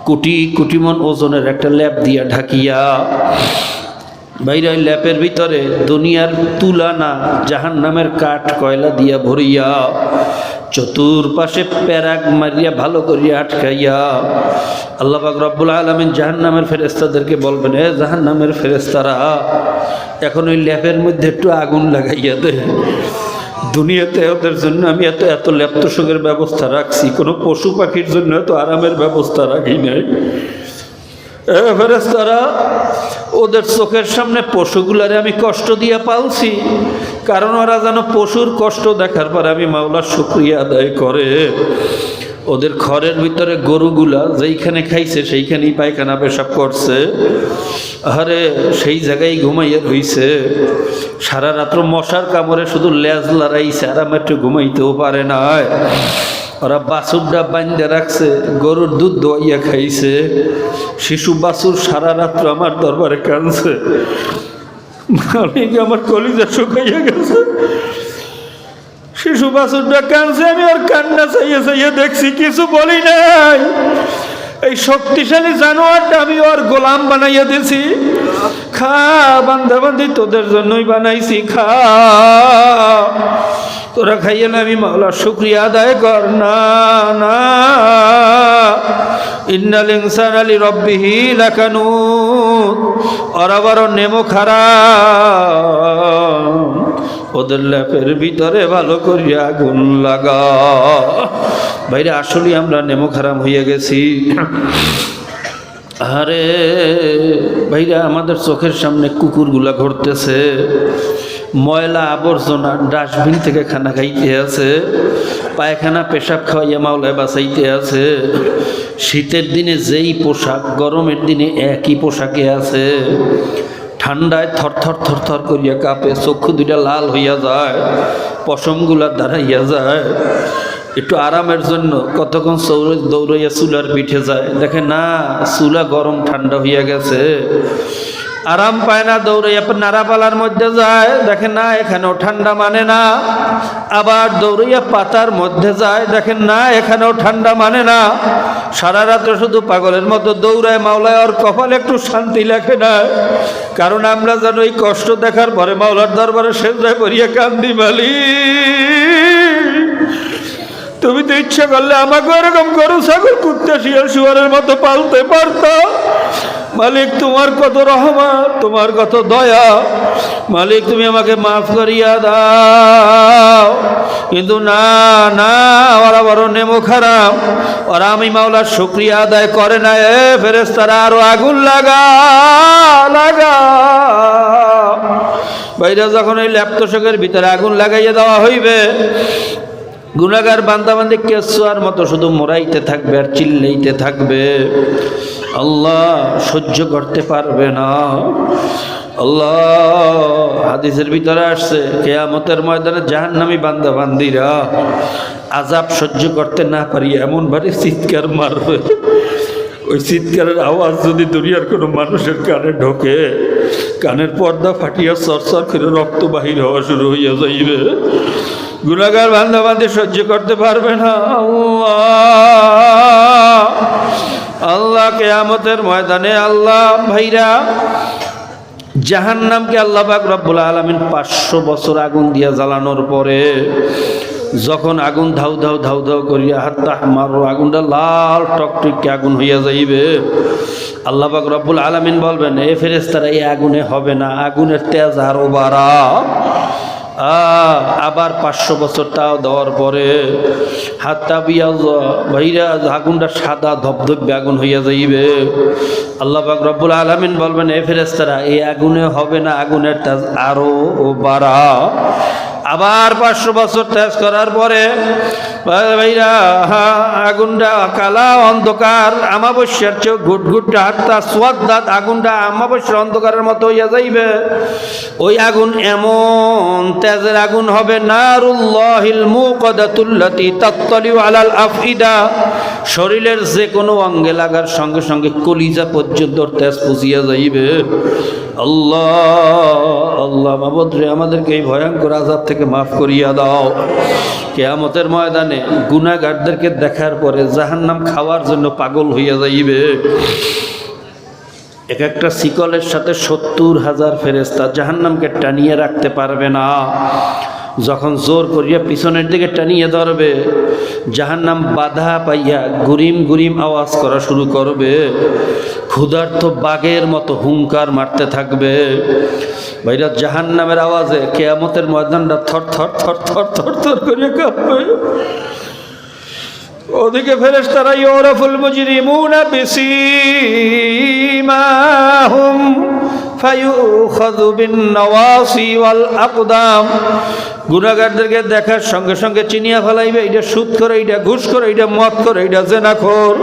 কোটি কোটি মন ওজনের একটা ল্যাপ দিয়া ঢাকিয়া, ভাইরা ওই ল্যাপের ভিতরে দুনিয়ার তুলা না, জাহান্নামের কাঠ কয়লা দিয়া ভরিয়া চতুর্পাশে প্যারাক মারিয়া ভালো করিয়া আটকাইয়া আল্লাহ পাক রব্বুল আলামিন জাহান্নামের ফেরেশতাদেরকে বলবেন, হে জাহান্নামের ফেরেশতারা, এখন ওই ল্যাপের মধ্যে একটু আগুন লাগাইয়া দে। দুনিয়াতে ওদের জন্য আমি এত এত লেপ্ত সুখের ব্যবস্থা রাখছি, কোনো পশু পাখির জন্য এত আরামের ব্যবস্থা রাখি নাই। ফেরেশতারা ওদের চোখের সামনে পশুগুলারে আমি কষ্ট দিয়ে পালছি, কারণ ওরা যেন পশুর কষ্ট দেখার পরে আমি মাওলার শুকরিয়া আদায় করে। ওদের ঘরের ভিতরে গরুগুলা যেইখানে খাইছে সেইখানেই পায়খানা পেশাব করছে, আরে সেই জায়গায় ঘুমাইয়া রইছে। সারা রাত্র মশার কামড়ে শুধু লেজ লড়াইছে, আর আমার একটু ঘুমাইতেও পারে না। ওরা বাছুরটা বান্ধে রাখছে, গরুর দুধ দোয়াইয়া খাইছে। শিশু বাছুর সারা রাত্র আমার দরবারে কাঁদছে, মালিক আমার কলিজা শুকাইয়া গেছে। শিশু বাছুরটা কাঁদছে, আমি আর কান্না চাইয়ে চাইয়ে দেখছি, কিছু বলি নাই। এই শক্তিশালী জানোয়ারটা আমি ওর গোলাম বানাইয়া দিছি। খা বান্ধা বান্ধি তোদের জন্যই বানাইছি, খা তোরা খাইয়ে না আমি মাওলার শুকরিয়া আদায় কর। না না, ইন্নাল ইনসানা লিরাব্বিহি লাকানুত, ওরা বড় নেমো খারাপ, ওদের ল্যাপের ভিতরে ভালো করিয়া আগুন লাগা। বাইরে আসলে আমরা নেমো খারাপ হইয়া গেছি। আরে ভাইরা, আমাদের চোখের সামনে কুকুরগুলা ঘুরতেছে, ময়লা আবর্জনা ডাস্টবিন থেকে খানা খাইতে আছে, পায়খানা পেশাব খাওয়াইয়া মাওলায় বাঁচাইতে আছে। শীতের দিনে যেই পোশাক, গরমের দিনে একই পোশাকে আছে। ঠান্ডায় থরথর থরথর করিয়া কাঁপে, চক্ষু দুইটা লাল হইয়া যায়, পশমগুলা দাঁড়াইয়া যায়। একটু আরামের জন্য কতক্ষণ দৌড়াইয়া চুলার পিঠে যায়, দেখে না চুলা গরম ঠান্ডা হইয়া গেছে, আরাম পায় না। দৌড়াইয়া নাড়াপালার মধ্যে যায়, দেখে না এখানেও ঠান্ডা মানে না। আবার দৌড়াইয়া পাতার মধ্যে যায়, দেখেন না এখানেও ঠান্ডা মানে না। সারা রাত্র শুধু পাগলের মতো দৌড়ায়, মাওলায় ওর কপালে একটু শান্তি লেখে না। কারণ আমরা যেন এই কষ্ট দেখার পরে মাওলার দরবারে সেজদায় পড়িয়া কান্দি, মালিক তুমি তো ইচ্ছা করলে আমাকে এরকম গরু ছাগল কুত্তা শিয়াল শুয়ারের মতো পালতে পারতো। মালিক তোমার কত রহমত, তোমার কত দয়া, মালিক তুমি আমাকে মাফ করিয়া দাও। কিন্তু না না, ওরা বড় নেমো খারাপ, ওরা আমি মাওলার শুকরিয়া আদায় করে না। এ ফেরেশতারা আরো আগুন লাগা লাগা। বাইরে যখন এই ল্যাপটপের ভিতরে আগুন লাগাইয়া দেওয়া হইবে, গুনাহগার বান্দাবান্দি কেঁচুয়ার মতো শুধু মোরাইতে থাকবে আর চিল্লাইতে থাকবে, আল্লাহ সহ্য করতে পারবে না। আল্লাহ হাদিসের ভিতরে আসছে, কিয়ামতের ময়দানে জাহান্নামী বান্দাবান্দিরা আযাব সহ্য করতে না পারি এমন ভাবে চিৎকার মারবে, ওই চিৎকারের আওয়াজ যদি দুনিয়ার কোনো মানুষের কানে ঢোকে, কানের পর্দা ফাটিয়া চরচর করে রক্ত বাহির হওয়া শুরু হইয়া যাইবে। গুনাহগার বান্দাবান্দি সহ্য করতে পারবে না। আল্লাহ কিয়ামতের ময়দানে আল্লাহ ভাইরা জাহান্নামকে আল্লাহ পাক রব্বুল আলামিন 500 বছর আগুন দিয়া জ্বালানোর পরে যখন আগুন ধাউ ধাউ ধাউ ধাউ করিয়া হাত্তা মারো, আগুনটা লাল টকটকে আগুন হইয়া যাইবে, আল্লাহ পাক রব্বুল আলামিন বলবেন, এ ফেরেশতারা এই আগুনে হবে না, আগুনের তেজ আরো বাড়া। আবার 500 বছর তাও দেওয়ার পরে হাত্তা বিয়াজ ভাইরা আগুনটা সাদা ধবধবে আগুন হইয়া যাইবে। আল্লাহ পাক রব্বুল আলামিন বলবেন, এ ফেরেশতারা এই আগুনে হবে না, আগুনের তেজ আরো বাড়া। আবার 500 বছর তেজ করার পরে ভাইরা আগুনটা কালা অন্ধকার, আমাবস্যার চেয়ে ঘুটঘুটটা হাত্তা সোয়াদাত, আগুনটা আমাবস্যার অন্ধকারের মতো হইয়া যাইবে। ওই আগুন এমন তেজের আগুন হবে, নারুল্লাহিল মুকাদাতুল্লাতি তাত্তালিউ আলাল আফইদা, শরীরের যে কোনো অঙ্গে লাগার সঙ্গে সঙ্গে কলিজা পর্যন্ত তেজ পুষিয়া যাইবে। আল্লাহ আল্লাহ মাবুদ রে, আমাদেরকে এই ভয়ঙ্কর আযাব থেকে মাফ করিয়া দাও। কিয়ামতের ময়দানে গুনাহগারদেরকে দেখার পরে জাহান্নাম খাওয়ার জন্য পাগল হইয়া যাইবে। এক একটা শিকলের সাথে 70,000 ফেরেশতা জাহান্নামকে টানিয়ে রাখতে পারবে না। যখন জোর করিয়া পিছনের দিকে টানিয়ে ধরবে, জাহান্নাম বাধা পাইয়া গুরিম গুরিম আওয়াজ করা শুরু করবে, ক্ষুধার্ত বাঘের মতো হুঙ্কার মারতে থাকবে। ভাইরা, জাহান্নামের আওয়াজে কিয়ামতের ময়দানটা থর থর থর থর থর থর করে কাঁপবে। ওদিকে ফেরেশতারা ইউরাফুল মুজরিমুনা বিসীমাহুম ফায়ুখাযু বিন-নওয়াসি ওয়াল আকদাম, গুনাহগারদেরকে দেখার সঙ্গে সঙ্গে চিনিয়া ফেলাইবে, এটা সুদ করে, এটা ঘুষ করে, এটা মদ করে, এটা জেনাখোর।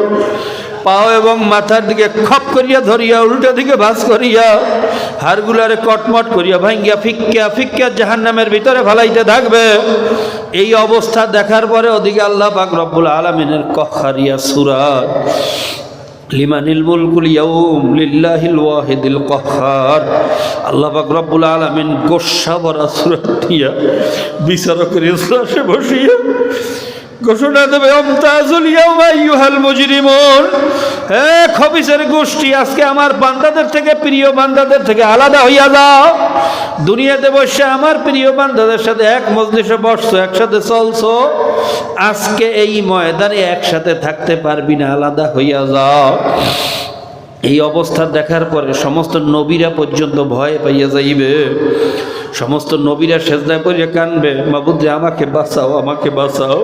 পাও এবং মাথার দিকে খপ করিয়া ধরিয়া উল্টা দিকে ভাঁজ করিয়া হাড়গুলারে কটমট করিয়া ভাঙ্গিয়া ফিক্কা ফিক্কা জাহান্নামের ভিতরে ফেলাইতে থাকবে। এই অবস্থা দেখার পরে ওদিকে আল্লাহ পাক রব্বুল আলামিনের কখারিয়া সূরা লিমানিল মুলকুল ইয়াউম লিল্লাহিল ওয়াহিদিল কহ্হার, আল্লাহ পাক রব্বুল আলামিন গোস্বা ভরা সূরা দিয়া বিচারকের ইজলাসে বসিয়া ঘোষণা দেবে, আমতাজুল ইয়াউমা আইয়ুহাল মুজরিমুন, হে খবিসের গোষ্ঠী, আজকে আমার বান্দাদের থেকে, প্রিয় বান্দাদের থেকে আলাদা হইয়া যাও। দুনিয়াতে বসে আমার প্রিয় বান্দাদের সাথে এক মজলিসে বসছো, একসাথে চলছো, আজকে এই ময়দানে একসাথে থাকতে পারবি না, আলাদা হইয়া যাও। এই অবস্থা দেখার পরে সমস্ত নবীরা পর্যন্ত ভয় পাইয়া যাইবে। সমস্ত নবীরা সেজদায় পড়িয়া কানবে, মাবুদ রে আমাকে বাঁচাও, আমাকে বাঁচাও।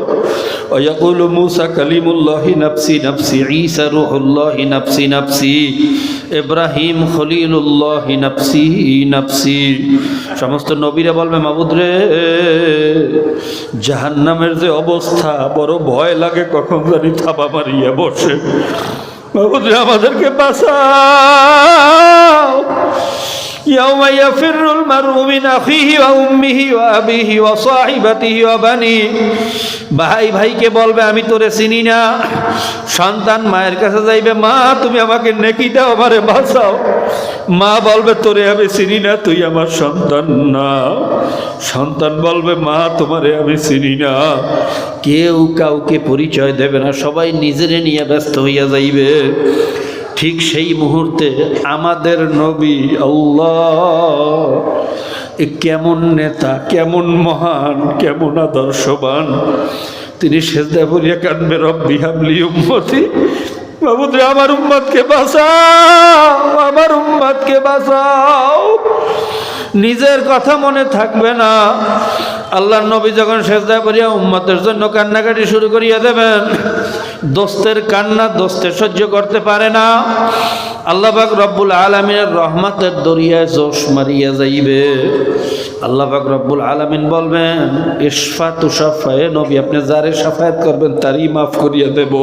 ওয়াকুলু মূসা কালিমুল্লাহি নাফসি নাফসি, ঈসা রূহুল্লাহি নাফসি নাফসি, ইব্রাহিম খলিলুল্লাহি নাফসি নাফসি। সমস্ত নবীরা বলবে, মাবুদ রে জাহান্নামের যে অবস্থা, বড় ভয় লাগে, কখন জানি থাবা মারিয়া বসে। মাবুদ রে আমাদেরকে বাঁচাও। ইয়াউমা ইয়াফিরুল মারউ মিন আখিহি ওয়া উম্মিহি ওয়া আবিহি ওয়া সাহিবাতিহি ওয়া বানি, ভাই ভাইকে বলবে আমি তোরে চিনি না। সন্তান মায়ের কাছে যাইবে, মা তুমি আমাকে নেকি দাও, আমারে বাঁচাও। মা বলবে তোরে আমি চিনি না, তুই আমার সন্তান না। সন্তান বলবে, মা তোমারে আমি চিনি না। কেউ কাউকে পরিচয় দেবে না, সবাই নিজেরে নিয়ে ব্যস্ত হইয়া যাইবে। ঠিক সেই মুহূর্তে আমাদের নবী আল্লাহ কেমন নেতা, কেমন মহান, কেমন আদর্শবান, তিনি সেজদায় পড়িয়া কাঁদবে, রব্বি হাবলি উম্মতি, মাবুদ রে আমার উম্মতকে বাঁচাও, আমার উম্মতকে বাঁচাও। নিজের কথা মনে থাকবে না। আল্লাহর নবী যখন সেজদায় পড়িয়া উম্মতের জন্য কান্নাকাটি শুরু করিয়া দেবেন, দোস্তের কান্না দোস্তে সহ্য করতে পারে না। আল্লাহ পাক রব্বুল আলামিনের রহমতের দরিয়ায় জোশ মারিয়া যাইবে। আল্লাহ পাক রব্বুল আলামিন বলবেন, ইশফা তুশাফা, এ নবী আপনি যারে শাফায়াত করবেন তারই মাফ করিয়া দেব।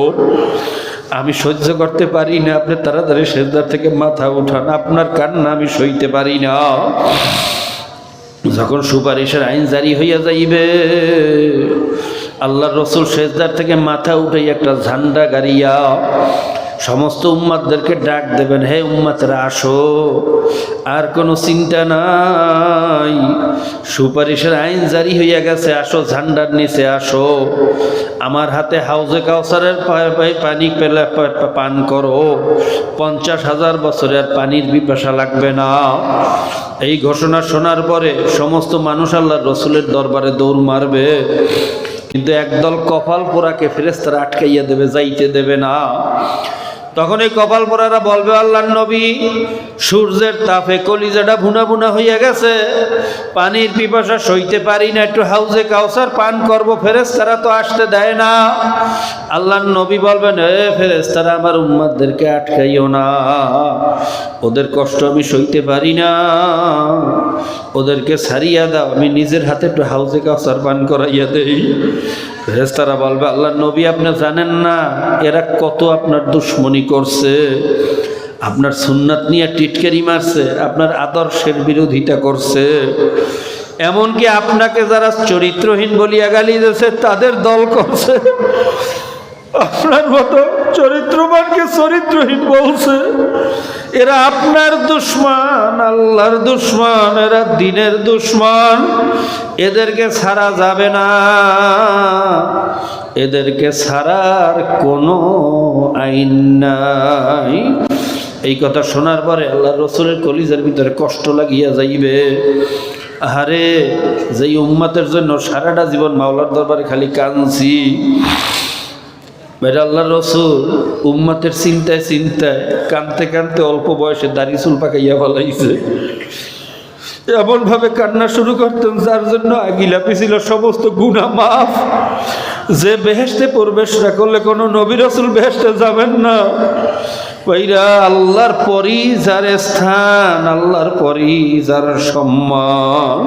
আমি সহ্য করতে পারি না, আপনি তাড়াতাড়ি সেজদার থেকে মাথা উঠান, আপনার কান্না আমি সইতে পারি না। যখন সুপারিশের আইন জারি হইয়া যাইবে, আল্লাহর রসুল সেজদার থেকে মাথা উঠে একটা ঝান্ডা গাড়িয়া সমস্ত উম্মাতদেরকে ডাক দেবেন, হে উম্মাতরা আসো, আর কোনো চিন্তা নাই, সুপারিশের আইন জারি হইয়া গেছে, আসো ঝান্ডার নিচে আসো, আমার হাতে হাউজে কাউসারের পানি পেলে পান করো, 50,000 বছরে আর পানির পিপাসা লাগবে না। এই ঘোষণা শোনার পরে সমস্ত মানুষ আল্লাহর রসুলের দরবারে দৌড় মারবে, কিন্তু একদল কপাল পোড়াকে ফেরেশতারা আটকাইয়া দেবে, যাইতে দেবে না। তখন এই কপাল পোড়ারা বলবে, আল্লাহর নবী সূর্যের তাপে কলিজাটা ভুনা ভুনা হইয়া গেছে, পানির পিপাসা সইতে পারি না, একটু হাউজে কাউসার পান করব, ফেরেশতারা তো আসতে দেয় না। আল্লাহর নবী বলবেন, হে ফেরেশতারা আমার উম্মতদেরকে আটকাইও না, ওদের কষ্ট আমি সইতে পারি না, ওদেরকে ছাড়িয়া দাও, আমি নিজের হাতে একটু হাউজে কাউসার পান করাইয়া দেই। ফেরেশতারা বলবে, আল্লাহর নবী আপনি জানেন না এরা কত আপনার দুশ্মনী করছে, আপনার সুন্নাত নিয়ে টিটকারি মারছে, আপনার আদর্শের বিরোধিতা করছে, এমনকি আপনাকে যারা চরিত্রহীন বলিয়া গালি দিয়েছে তাদের দল করছে, আপনার মতো চরিত্রবানকে চরিত্রহীন বলছে। এরা আপনার দুশ্মন, আল্লাহর দুশ্মন, এরা দ্বীনের দুশ্মন, এদেরকে ছাড়া যাবে না, এদেরকে ছাড়ার কোনো আইন নাই। এই কথা শোনার পরে আল্লাহর রসুলের কলিজার ভিতরে কষ্ট লাগিয়া যাইবে। আরে যেই উম্মতের জন্য সারাটা জীবন মাওলার দরবারে খালি কাঁদছি, আল্লাহ রসুল উম্মতের চিন্তায় চিন্তায় কানতে কানতে অল্প বয়সে দাড়ি চুল পাকাইয়া ফেলাইছে। এমনভাবে কান্না শুরু করতেন যার জন্য আগিলাপি ছিল সমস্ত গুনাহ মাফ। যে বেহেশতে প্রবেশ না করলে কোনো নবী রাসূল বেহেশতে যাবেন না। ভাইরা, আল্লাহর পরই যার স্থান, আল্লাহর পরই যার সম্মান,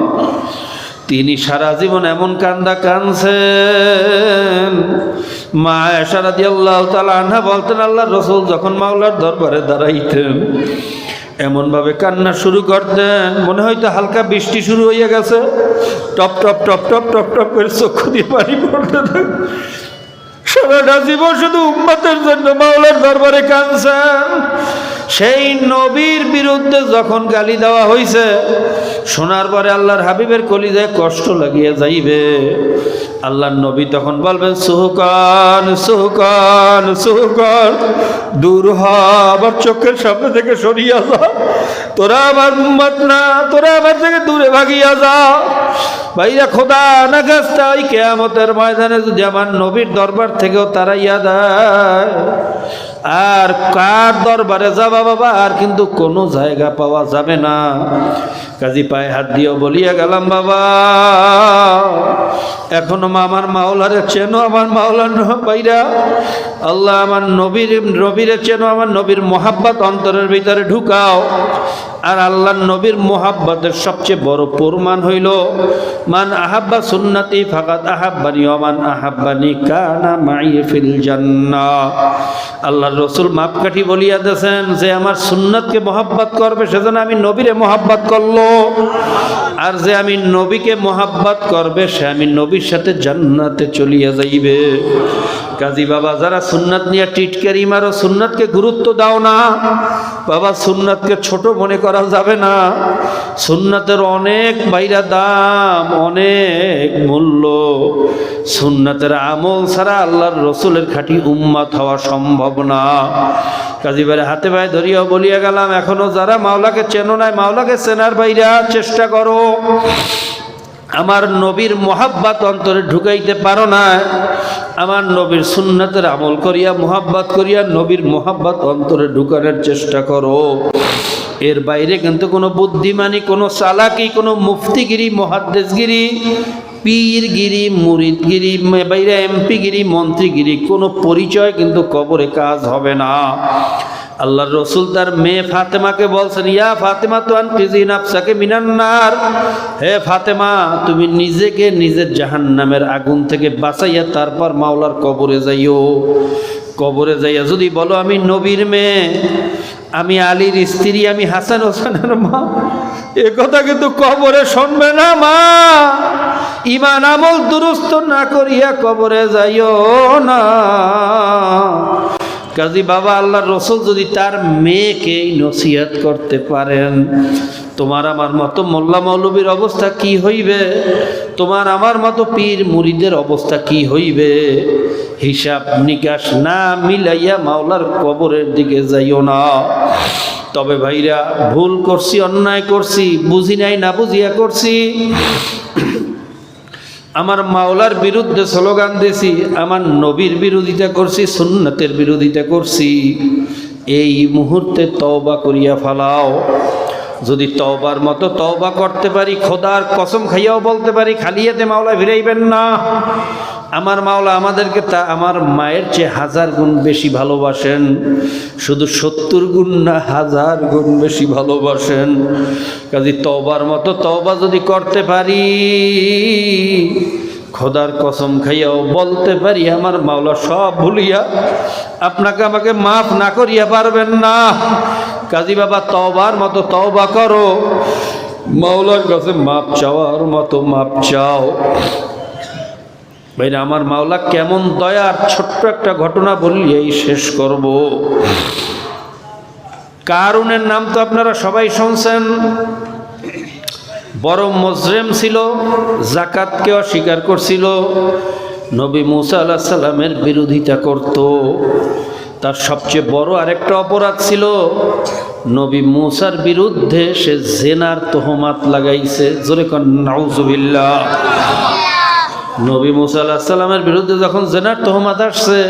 তিনি সারা জীবন এমন কান্দা কাঁদছেন। মা আয়েশা রাদিয়াল্লাহু তাআলা আনহা বলতেন, আল্লাহর রাসূল যখন মাওলার দরবারে দাঁড়াইতেন এমনভাবে কান্না শুরু করতেন, মনে হয়তো হালকা বৃষ্টি শুরু হয়ে গেছে, top top top top top top করে চক্ষু দিয়ে পানি পড়তে থাকে। সারাটা জীবন শুধু উম্মতের জন্য মাওলার দরবারে কাঁদছেন। সেই নবীর বিরুদ্ধে যখন গালি দেওয়া হয়েছে, শোনার পরে আল্লাহর হাবিবের কলিজায় কষ্ট লাগিয়ে যাইবে। আল্লাহর নবী তখন বলবেন, সুহকান সুহকান সুহকান, দূর হ, আবার চোখের সামনে থেকে সরিয়া যা, তোরা আমার উম্মত না, তোরা আমার থেকে দূরে ভাগিয়া যা। ভাইয়া, খোদা না গাছটা ওই কিয়ামতের ময়দানে যদি আমার নবীর দরবার থেকেও তারাইয়া দেয়, আর কার দরবারে যাবা বাবা, আর কিন্তু কোনো জায়গা পাওয়া যাবে না। কাজী পায়ে হাত দিয়েও বলিয়া গেলাম, বাবা এখনো আমার মাওলারে চেনো, আমার মাওলার বাইরা আল্লাহ আমার নবীরে চেনো, আমার নবীর মোহাব্বত অন্তরের ভিতরে ঢুকাও। আর আল্লাহর নবীর মোহাব্বতের সবচেয়ে বড় প্রমাণ হইল, মান আহাব্বা সুন্নতি ফাকাদ আহাব্বানি ওয়া মান আহাব্বানি কানা মাই ফিল জান্নাহ। আল্লাহর রাসূল মাপকাঠি বলিয়া দিয়েছেন, যে আমার সুন্নতকে মোহাব্বত করবে সেজন্য আমি নবীরে মোহাব্বত করলো, আর যে আমি নবীকে মোহাব্বত করবে সে আমি নবীর সাথে জান্নাতে চলিয়া যাইবে। কাজী বাবা, যারা সুন্নাত নিয়ে টিটকারি মারো, সুন্নাতকে গুরুত্ব দাও না বাবা, সুন্নাতকে ছোট মনে করা যাবে না। সুন্নাতের অনেক বাইরা দাম, অনেক মূল্য। সুন্নাতের আমল ছাড়া আল্লাহর রসুলের খাঁটি উম্মত হওয়া সম্ভব না। কাজী বারে হাতে পায়ে ধরিয়াও বলিয়া গেলাম, এখনো যারা মাওলাকে চেনো নাই, মাওলাকে চেনার বাইরা চেষ্টা করো। আমার নবীর মোহাব্বত অন্তরে ঢুকাইতে পারো না, আমার নবীর সুন্নাতের আমল করিয়া মোহাব্বত করিয়া নবীর মোহাব্বত অন্তরে ঢুকানোর চেষ্টা করো। এর বাইরে কিন্তু কোনো বুদ্ধিমানি, কোনো চালাকি, কোনো মুফতিগিরি, মুহাদ্দিসগিরি, পীরগিরি, মুরিদগিরি, বাইরে এমপিগিরি, মন্ত্রীগিরি, কোনো পরিচয় কিন্তু কবরে কাজ হবে না। আল্লাহর রসুল তার মেয়ে ফাতেমাকে বলছেন, ইয়া ফাতেমা তো আনকিজি নাফসাকে মিনান নার, হে ফাতেমা তুমি নিজেকে নিজের জাহান্নামের আগুন থেকে বাঁচাইয়া তারপর মাওলার কবরে যাইও। কবরে যাইয়া যদি বলো আমি নবীর মেয়ে, আমি আলীর স্ত্রী, আমি হাসান হোসেনের মা, এ কথা কিন্তু কবরে শুনবে না মা। ঈমান আমল দুরুস্ত না করিয়া কবরে যাইও না। কাজী বাবা, আল্লাহর রসুল যদি তার মেয়েকে নসিহত করতে পারেন, তোমার আমার মতো মোল্লা মৌলবীর অবস্থা কি হইবে, তোমার আমার মতো পীর মুরিদের অবস্থা কি হইবে। হিসাব নিকাশ না মিলাইয়া মাওলার কবরের দিকে যাইও না। তবে ভাইরা, ভুল করছি, অন্যায় করছি, বুঝি নাই না বুঝিয়া করছি, আমার মাওলার বিরুদ্ধে স্লোগান দিয়েছি, আমার নবীর বিরোধিতা করছি, সুন্নতের বিরোধিতা করছি, এই মুহূর্তে তওবা করিয়া ফেলাও। যদি তওবার মতো তওবা করতে পারি, খোদার কসম খাইয়াও বলতে পারি, খালিয়াতে মাওলা ফিরাইবেন না। আমার মাওলা আমাদেরকে তা আমার মায়ের চেয়ে 1000 গুণ বেশি ভালোবাসেন, শুধু 70 গুণ না 1000 গুণ বেশি ভালোবাসেন। কাজে তওবার মতো তওবা যদি করতে পারি, খোদার কসম খাইয়াও বলতে পারি, আমার মাওলা সব ভুলিয়া আপনাকে আমাকে মাফ না করিয়া পারবেন না। কাজী বাবা, তওবার মতো তওবা করো, মাওলার কাছে মাপ চাওয়ার মতো মাপ চাও। ভাইরা, আমার মাওলা কেমন দয়ার, ছোট্ট একটা ঘটনা বললেই শেষ করব। কারুনের নাম তো আপনারা সবাই শুনছেন, বড় মুজরিম ছিল, যাকাতকে অস্বীকার করছিল, নবী মুসা আলাইহিস সালামের বিরোধিতা করত। তার সবচেয়ে বড় আরেকটা অপরাধ ছিল, নবী মূসার বিরুদ্ধে সে জেনার তোহমাত লাগাইছে। জোরে কোন নাউজুবিল্লাহ। নবী মূসা আলাইহিস সালামের বিরুদ্ধে যখন জেনার তোহমাত আসছে,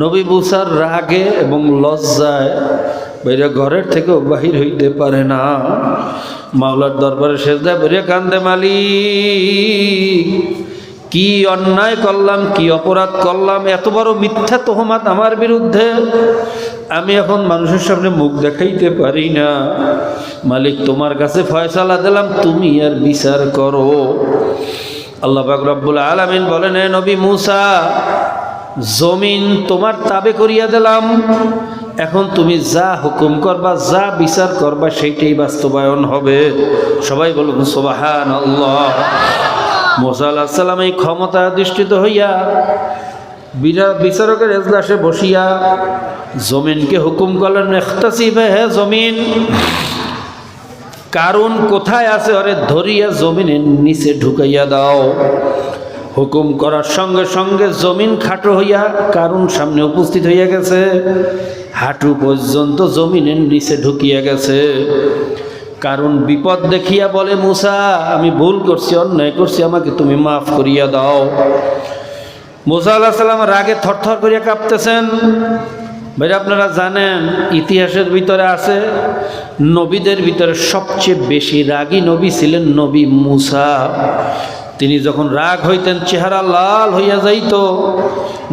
নবী মূসার রাগে এবং লজ্জায় বাইরে ঘরের থেকেও বাহির হইতে পারে না। মাওলার দরবারে সেজদা করে কান্দে, মালিক কি অন্যায় করলাম, কি অপরাধ করলাম, এত বড় মিথ্যা তোহমাত আমার বিরুদ্ধে, আমি এখন মানুষের সামনে মুখ দেখাইতে পারি না। মালিক তোমার কাছে ফয়সালা দিলাম, তুমি আর বিচার করো। আল্লাহ পাক রব্বুল আলামিন বলেন, হে নবী মূসা, জমিন তোমার তাবে করিয়া দিলাম, এখন তুমি যা হুকুম করবা, যা বিচার করবা, সেইটাই বাস্তবায়ন হবে। সবাই বলুন সুবহানাল্লাহ। মূসা আলাইহিস সালাম এই ক্ষমতা অধিষ্ঠিত হইয়া বিচারকের এজলাসে বসিয়া জমিনকে হুকুম করলেন, ইখতাসিবে, হে জমিন, কারণ কোথায় আছে ওরে ধরিয়া জমিনের নিচে ঢুকাইয়া দাও। হুকুম করার সঙ্গে সঙ্গে জমিন খাটো হইয়া কারণ সামনে উপস্থিত হইয়া গেছে, হাঁটু পর্যন্ত জমিনের নিচে ঢুকিয়া গেছে। কারণ বিপদ দেখিয়া বলে, মূসা আমি ভুল করছি, অন্যায় করছি, আমাকে তুমি মাফ করিয়া দাও। মূসা আলাইহিস সালাম রাগে থরথর করিয়া কাঁপতেছেন। ভাই আপনারা জানেন, ইতিহাসের ভিতরে আছে, নবীদের ভিতরে সবচেয়ে বেশি রাগী নবী ছিলেন নবী মূসা। তিনি যখন রাগ হইতেন চেহারা লাল হইয়া যাইত,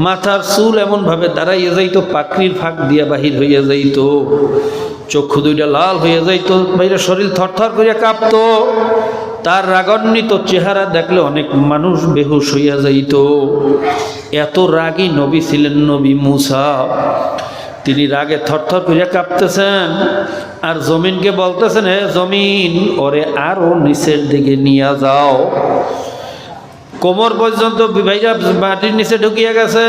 মাথার চুল এমনভাবে দাঁড়াইয়া যাইত, পাকড়ির ফাঁক দিয়া বাহির হইয়া যাইত, চক্ষু দুইটা লাল হইয়া যাইত, বাইরে শরীর থরথর করিয়া কাঁপত। তার রাগান্বিত চেহারা দেখলে অনেক মানুষ বেহুশ হইয়া যাইত। এত রাগী নবী ছিলেন নবী মূসা। তিনি রাগে থরথর করিয়া কাঁপতেছেন আর জমিনকে বলতেছেন, হে জমিন, ওরে আরো নিচের দিকে নিয়ে যাও। কোমর পর্যন্ত ভাইরা মাটির নিচে ঢুকিয়া গেছে।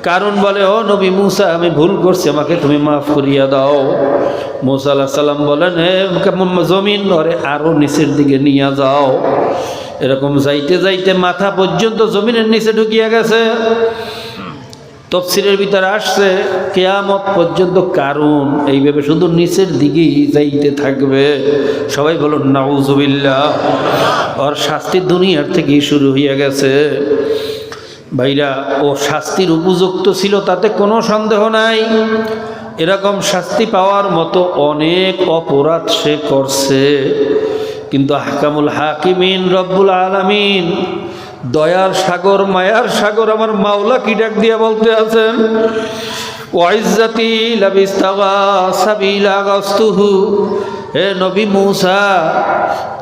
কারণ বলে, ও নবী মূসা, আমি ভুল করছি, আমাকে তুমি মাফ করিয়া দাও। মূসা আলাইহিস সালাম বলেন, হে জমিন, ওরে আরো নিচের দিকে নিয়ে যাও। এরকম যাইতে যাইতে মাথা পর্যন্ত জমিনের নিচে ঢুকিয়া গেছে। তফসিরের ভিতরে আসছে, কিয়ামত পর্যন্ত কারণ এইভাবে শুধু নিচের দিকেই যাইতে থাকবে। সবাই বলুন নাউজুবিল্লাহ। ওর শাস্তি দুনিয়ার থেকেই শুরু হইয়া গেছে। ভাইরা, ও শাস্তির উপযুক্ত ছিল, তাতে কোনো সন্দেহ নাই। এরকম শাস্তি পাওয়ার মতো অনেক অপরাধ সে করছে, কিন্তু আহকামুল হাকিমিন রব্বুল আলামিন, দয়ার সাগর, মায়ার সাগর আমার মাওলা কি ডাক দিয়া বলতে আছেন, ওয়াইজ্জাতি লাবিস্তাগা সাবিলা গাস্তুহু, হে নবী মূসা,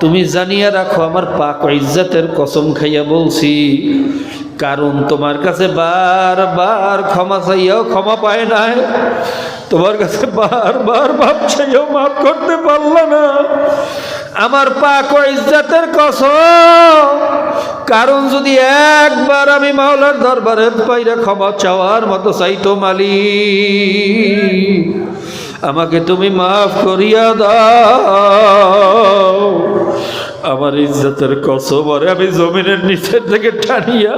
তুমি জানিয়া রাখো, আমার পাক ইজ্জতের কসম খাইয়া বলছি, কারণ তোমার কাছে বারবার ক্ষমা চাইয়াও ক্ষমা পায় নাই, তোমার কাছে বারবার মাপ চাইয়াও মাফ করতে পারল না। আমার পাক ইজ্জতের কসম, কারণ যদি একবার আমি মাওলার দরবারে পাইরা ক্ষমা চাওয়ার মতো চাইতো, মালিক আমাকে তুমি মাফ করিয়া দাও। আমার ইজ্জতের কসম, আরে আমি জমিনের নিচের থেকে টানিয়া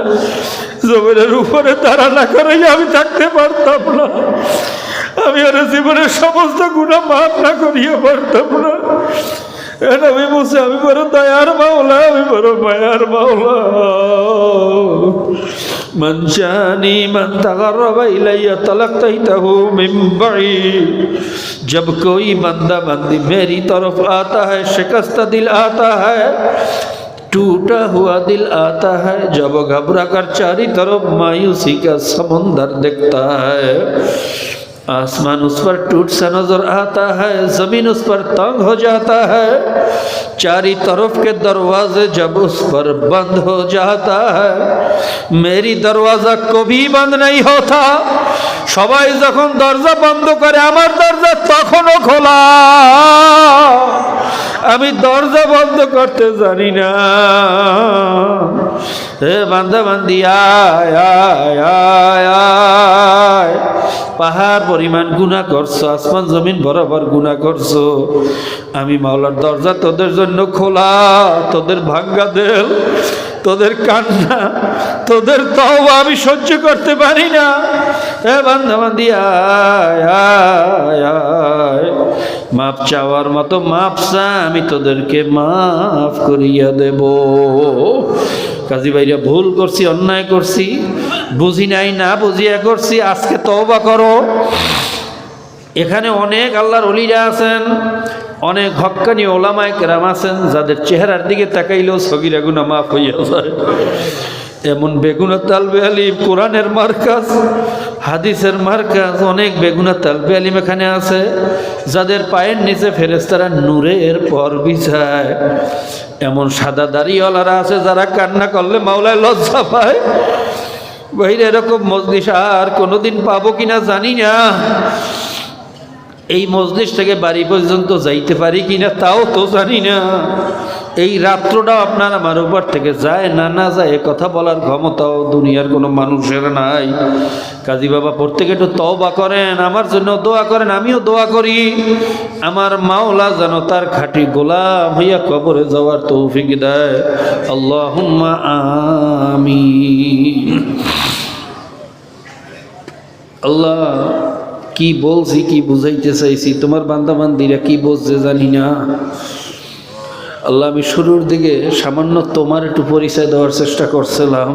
জমিনের উপরে দাঁড়া না করাইয়া আমি থাকতে পারতাম না। আমি আর জীবনের সমস্ত গুনাহ মাফ না করিয়া পারতাম না। নবী মূসা, আমি বড় দয়ার মাওলা, আমি বড় মায়ার মাওলা। মান জানি মান তাগাররাবা ইলাইয়া তালাক্তাইতাহু মিন বাঈদ। जब कोई बंदा बंदी मेरी तरफ आता है, शिकस्ता दिल आता है, टूटा हुआ दिल आता है, जब घबरा कर चारी तरफ मायूसी का समंदर दिखता है, आसमान उस पर टूट सा नजर आता है, जमीन उस पर तंग हो जाता है, चारी तरफ के दरवाजे जब उस पर बंद हो जाता है, मेरी दरवाजा कभी बंद नहीं होता। সবাই যখন দরজা বন্ধ করে, আমার দরজা তখনও খোলা। আমি দরজা বন্ধ করতে জানি না। হে বান্দা বান্দি, আয় আয় আয় আয়। পাহাড় পরিমাণ গুনাহ করছো, আসমান জমিন বরাবর গুনাহ করছো। আমি মাওলার দরজা তোদের জন্য খোলা। তোদের ভাঙ্গা দেল, তোদের কান্না, তোদের তওবা আমি সহ্য করতে পারি না। এ বান্দা বান্দি আয় আয় আয়, মাপ চাওয়ার মতো মাপ চা, আমি তোদেরকে মাফ করিয়া দেব। কাজী ভাইরা ভুল করছি, অন্যায় করছি, বুঝি নাই, না বুঝিয়া করছি, আজকে তওবা করো। এখানে অনেক আল্লাহর ওলিরা আছেন, অনেক হক্কানি ওলামায়ে কেরাম আছেন, যাদের চেহারার দিকে তাকাইলেও সগীরা গুনাহ মাফ হইয়া যায়। এমন বেগুনা তালবে আলিম, কোরআনের মার্কাজ, হাদিসের মার্কাজ, অনেক বেগুনা তালবে আলিম এখানে আছে, যাদের পায়ের নিচে ফেরেশতারা নূরের পর বিছায়। এমন সাদা দাড়িওয়ালারা আছে যারা কান্না করলে মাওলায় লজ্জা পায়। বাইরে এরকম মজলিস আর কোনোদিন পাবো কিনা জানি না। এই মজলিস থেকে বাড়ি পর্যন্ত যাইতে পারি কিনা তাও তো জানি না। এই রাত্রটাও আপনার আমার উপর থেকে যায় না না যায় এ কথা বলার ক্ষমতাও দুনিয়ার কোনো মানুষের নাই। কাজী বাবা প্রত্যেকে একটু তওবা করেন, আমার জন্য দোয়া করেন, আমিও দোয়া করি আমার মাওলা যেন তার খাঁটি গোলাম হইয়া কবরে যাওয়ার তৌফিক দেয়। আল্লাহুম্মা আমিন। আল্লাহ, কি বলছি, কি বুঝাইতে চাইছি, তোমার বান্দা বান্দিরা কি বুঝছে জানি না। আল্লাহ, আমি শুরুর দিকে সামান্য তোমার একটু পরিচয় দেওয়ার চেষ্টা করছিলাম।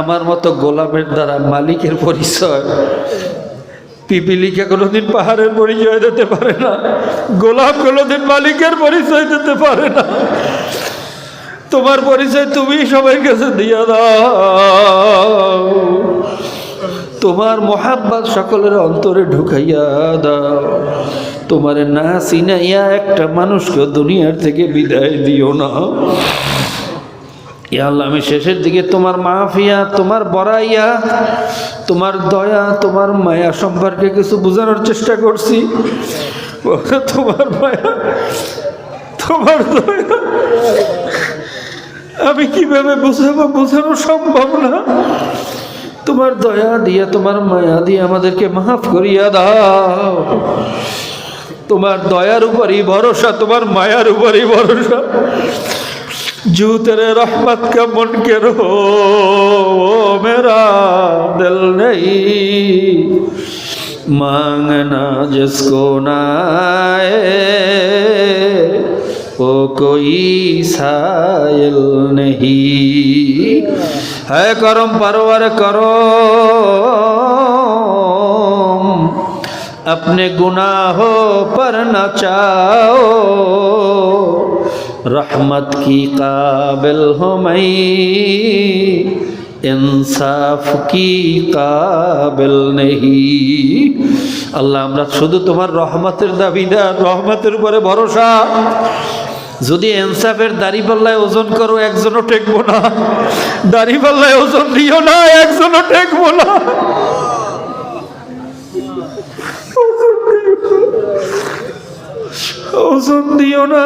আমার মতো গোলামের দ্বারা মালিকের পরিচয়, পিপিলিকা কোনোদিন পাহাড়ের পরিচয় দিতে পারে না, গোলাম কোনোদিন মালিকের পরিচয় দিতে পারে না। তোমার পরিচয় তুমি সবার কাছে দিয়া দাও, তোমার মোহাব্বত সকলের অন্তরে ঢুকাইয়া দাও। তোমার না চিনাইয়া একটা মানুষকে দুনিয়ার থেকে বিদায় দিও না। ইয়া আল্লাহ, আমি শেষের দিকে তোমার মাফিয়া, তোমার বড়াইয়া, তোমার দয়া, তোমার মায়া সম্পর্কে কিছু বোঝানোর চেষ্টা করছি। তোমার মায়া, তোমার দয়া আমি কিভাবে বুঝাবো, বোঝানো সম্ভব না। তোমার দয়া দিয়ে, তোমার মায়া দিয়ে আমাদেরকে মাফ করিয়া দাও। তোমার দয়ার উপরই ভরসা, তোমার মায়ার উপরই ভরসা। जू तेरे रहमत का मुनकिर हो मेरा दिल नहीं, मांगना जिसको ना आए वो कोई साइल नहीं है। करम परवर करो अपने गुनाहों पर न चाओ, रहमत की काबिल हो मैं, इंसाफ की काबिल नहीं। আল্লাহ, আমরা শুধু তোমার রহমতের দাবিদার, রহমতের উপরে ভরসা। যদি ইনসাফের দাড়ি পাল্লায় ওজন করো একজনও টেকবো না, দাড়ি পাল্লায় ওজন দিও না একজনও টেকবো না। ওজন দিও না,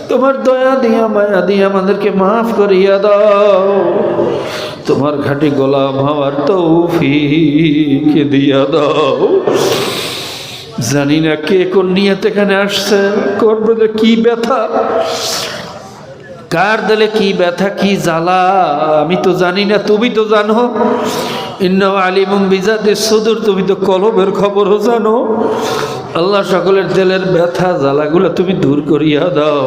তোমার দয়া দিয়া মায়া দিয়ে আমাদেরকে মাফ করিয়া দাও। তোমার খাঁটি গোলাম হওয়ার তৌফিক দিয়া দাও। জানি না কে কোন নিয়তে এখানে আসছে, করবে কি ব্যথা, কার দিলে কি ব্যথা, কি জ্বালা আমি তো জানি না, তুমি তো জানো। ইন্নাহু আলিমুম বিজাতিস সুদূর, তুমি তো কলবের খবরও জানো। আল্লাহ, সকলের দিলের ব্যথা জ্বালাগুলো তুমি দূর করিয়া দাও।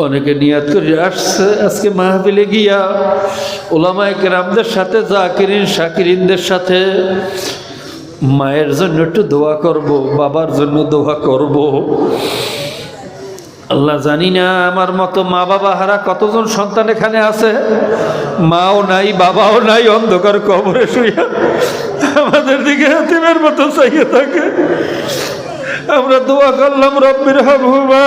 অনেকে নিয়াত করে আসছে আজকে মাহফিলে গিয়া ওলামায়ে কেরামদের সাথে, জাকিরিন শাকিরিনদের সাথে মায়ের জন্য একটু দোয়া করব, বাবার জন্য দোয়া করব। আল্লাহ, জানি না আমার মতো মা বাবা হারা কতজন সন্তান এখানে আছে, মাও নাই বাবাও নাই, অন্ধকার কবরে শুইয়া আমাদের দিকে এতিমের মতো চাইয়ে থাকে। আমরা দোয়া করলাম, রব্বির হামহুমা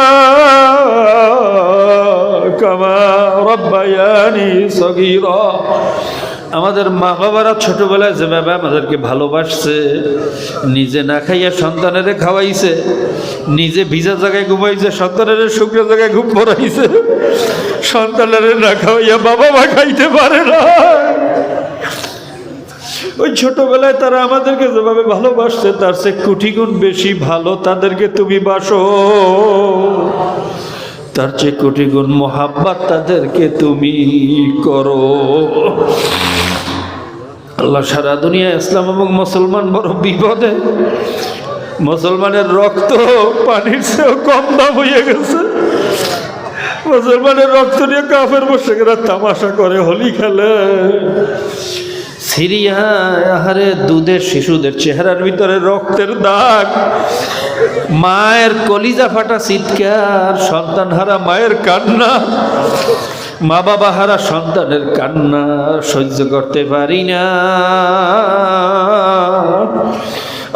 কামা রব্বায়ানি সগীরা। আমাদের মা বাবারা ছোটবেলায় যেভাবে আমাদেরকে ভালোবাসছে, নিজে না খাইয়া সন্তানের খাওয়াইছে, নিজে ভিজা জায়গায় ঘুমাইছে, সন্তানের শুকনো জায়গায় ঘুম পড়াইছে, সন্তানের না খাওয়াইয়া বাবা মা খাইতে পারে না। ওই ছোটবেলায় তারা আমাদেরকে যেভাবে ভালোবাসছে তার চেয়ে কোটি গুণ বেশি ভালো তাদেরকে তুমি বাসো, তার চেয়ে কোটি গুণ মোহাব্বত তাদেরকে তুমি করো। আল্লাহ সারা দুনিয়া ইসলাম এবং মুসলমান বড় বিপদে। মুসলমানের রক্ত পানির চেয়েও কম দাম হয়ে গেছে। মুসলমানের রক্ত নিয়ে কাফের মুশরিকরা তামাশা করে, হোলি খেলে। সিরিয়ায় আহারে দুধের শিশুদের চেহারার ভিতরে রক্তের দাগ, মায়ের কলিজা ফাটা চিৎকার, সন্তান হারা মায়ের কান্না, মা বাবা হারা সন্তানের কান্না সহ্য করতে পারি না।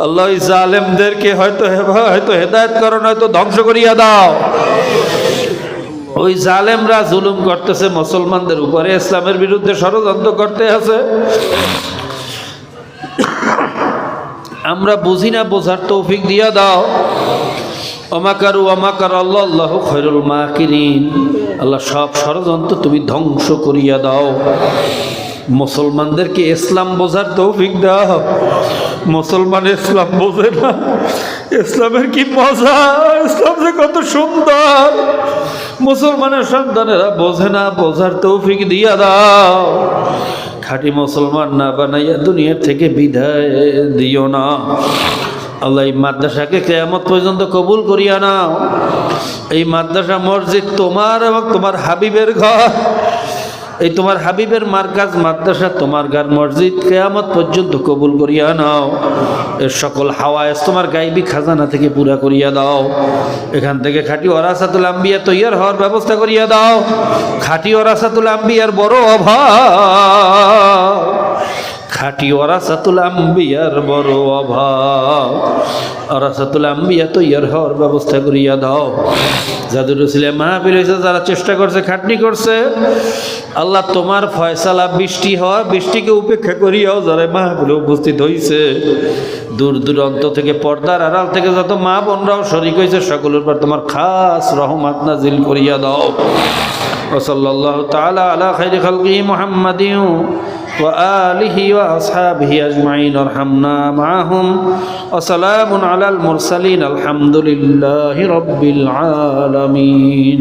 আল্লাহ ওই জালেমদেরকে হয়তো হেদায়েত করো, নয়তো ধ্বংস করিয়া দাও। ওই জালেমরা জুলুম করতেছে মুসলমানদের উপরে, ইসলামের বিরুদ্ধে ষড়যন্ত্র করতে আছে। আমরা বুঝি না, বোঝার তৌফিক দিয়া দাও। ওমাকারু ওমাকার আল্লাহ, আল্লাহু খায়রুল মাকিরিন। আল্লাহ সব ষড়যন্ত্র তুমি ধ্বংস করিয়া দাও। মুসলমানদেরকে ইসলাম বোঝার তৌফিক দাও। মুসলমান ইসলাম বোঝে না, ইসলামের কি মজা, ইসলাম যে কত সুন্দর, মুসলমানের সন্তানেরা বোঝে না, বোঝার তৌফিক দিয়া দাও। খাঁটি মুসলমান না বানাইয়া দুনিয়া থেকে বিদায় দিও না। আল্লাহ এই মাদ্রাসাকে কিয়ামত পর্যন্ত কবুল করিয়া নাও। এই মাদ্রাসা মসজিদ তোমার এবং তোমার হাবিবের ঘর, এই তোমার হাবিবের মার্কাজ মাদ্রাসা, তোমার ঘর মসজিদ কিয়ামত পর্যন্ত কবুল করিয়া নাও। এর সকল হাওয়ায়েজ তোমার গায়বী খাজানা থেকে পুরা করিয়া দাও। এখান থেকে খাঁটি ওয়ারাসাতুল আম্বিয়া তৈয়ার হওয়ার ব্যবস্থা করিয়া দাও। খাঁটি ওয়ারাসাতুল আম্বিয়ার বড় অভাব, খাঁটি ওয়ারাসাতুল আম্বিয়ার বড় অভাব। ওয়ারাসাতুল আম্বিয়া তৈয়ার হওয়ার ব্যবস্থা করিয়া দাও। যাদের রসিলে মাহফিল হয়েছে, যারা চেষ্টা করছে, খাটনি করছে, আল্লাহ তোমার ফয়সালা বৃষ্টি হওয়া, বৃষ্টিকে উপেক্ষা করিয়াও যারা মাহফিলে উপস্থিত হয়েছে, দূর দূরান্ত থেকে পর্দার আড়াল থেকে যত মা বোনরাও শরীক হয়েছে, সকলের উপর তোমার খাস রহমত নাজিল করিয়া দাও। ওয়াসাল্লাল্লাহু তাআলা আলা খাইরি খালকিহি মুহাম্মাদিন ওয়া আলিহি ওয়া আসহাবিহি আজমাইন আরহামনা মাআহুম ওয়া সালামুন আলাল মুরসালিন আলহামদুলিল্লাহি রাব্বিল আলামিন।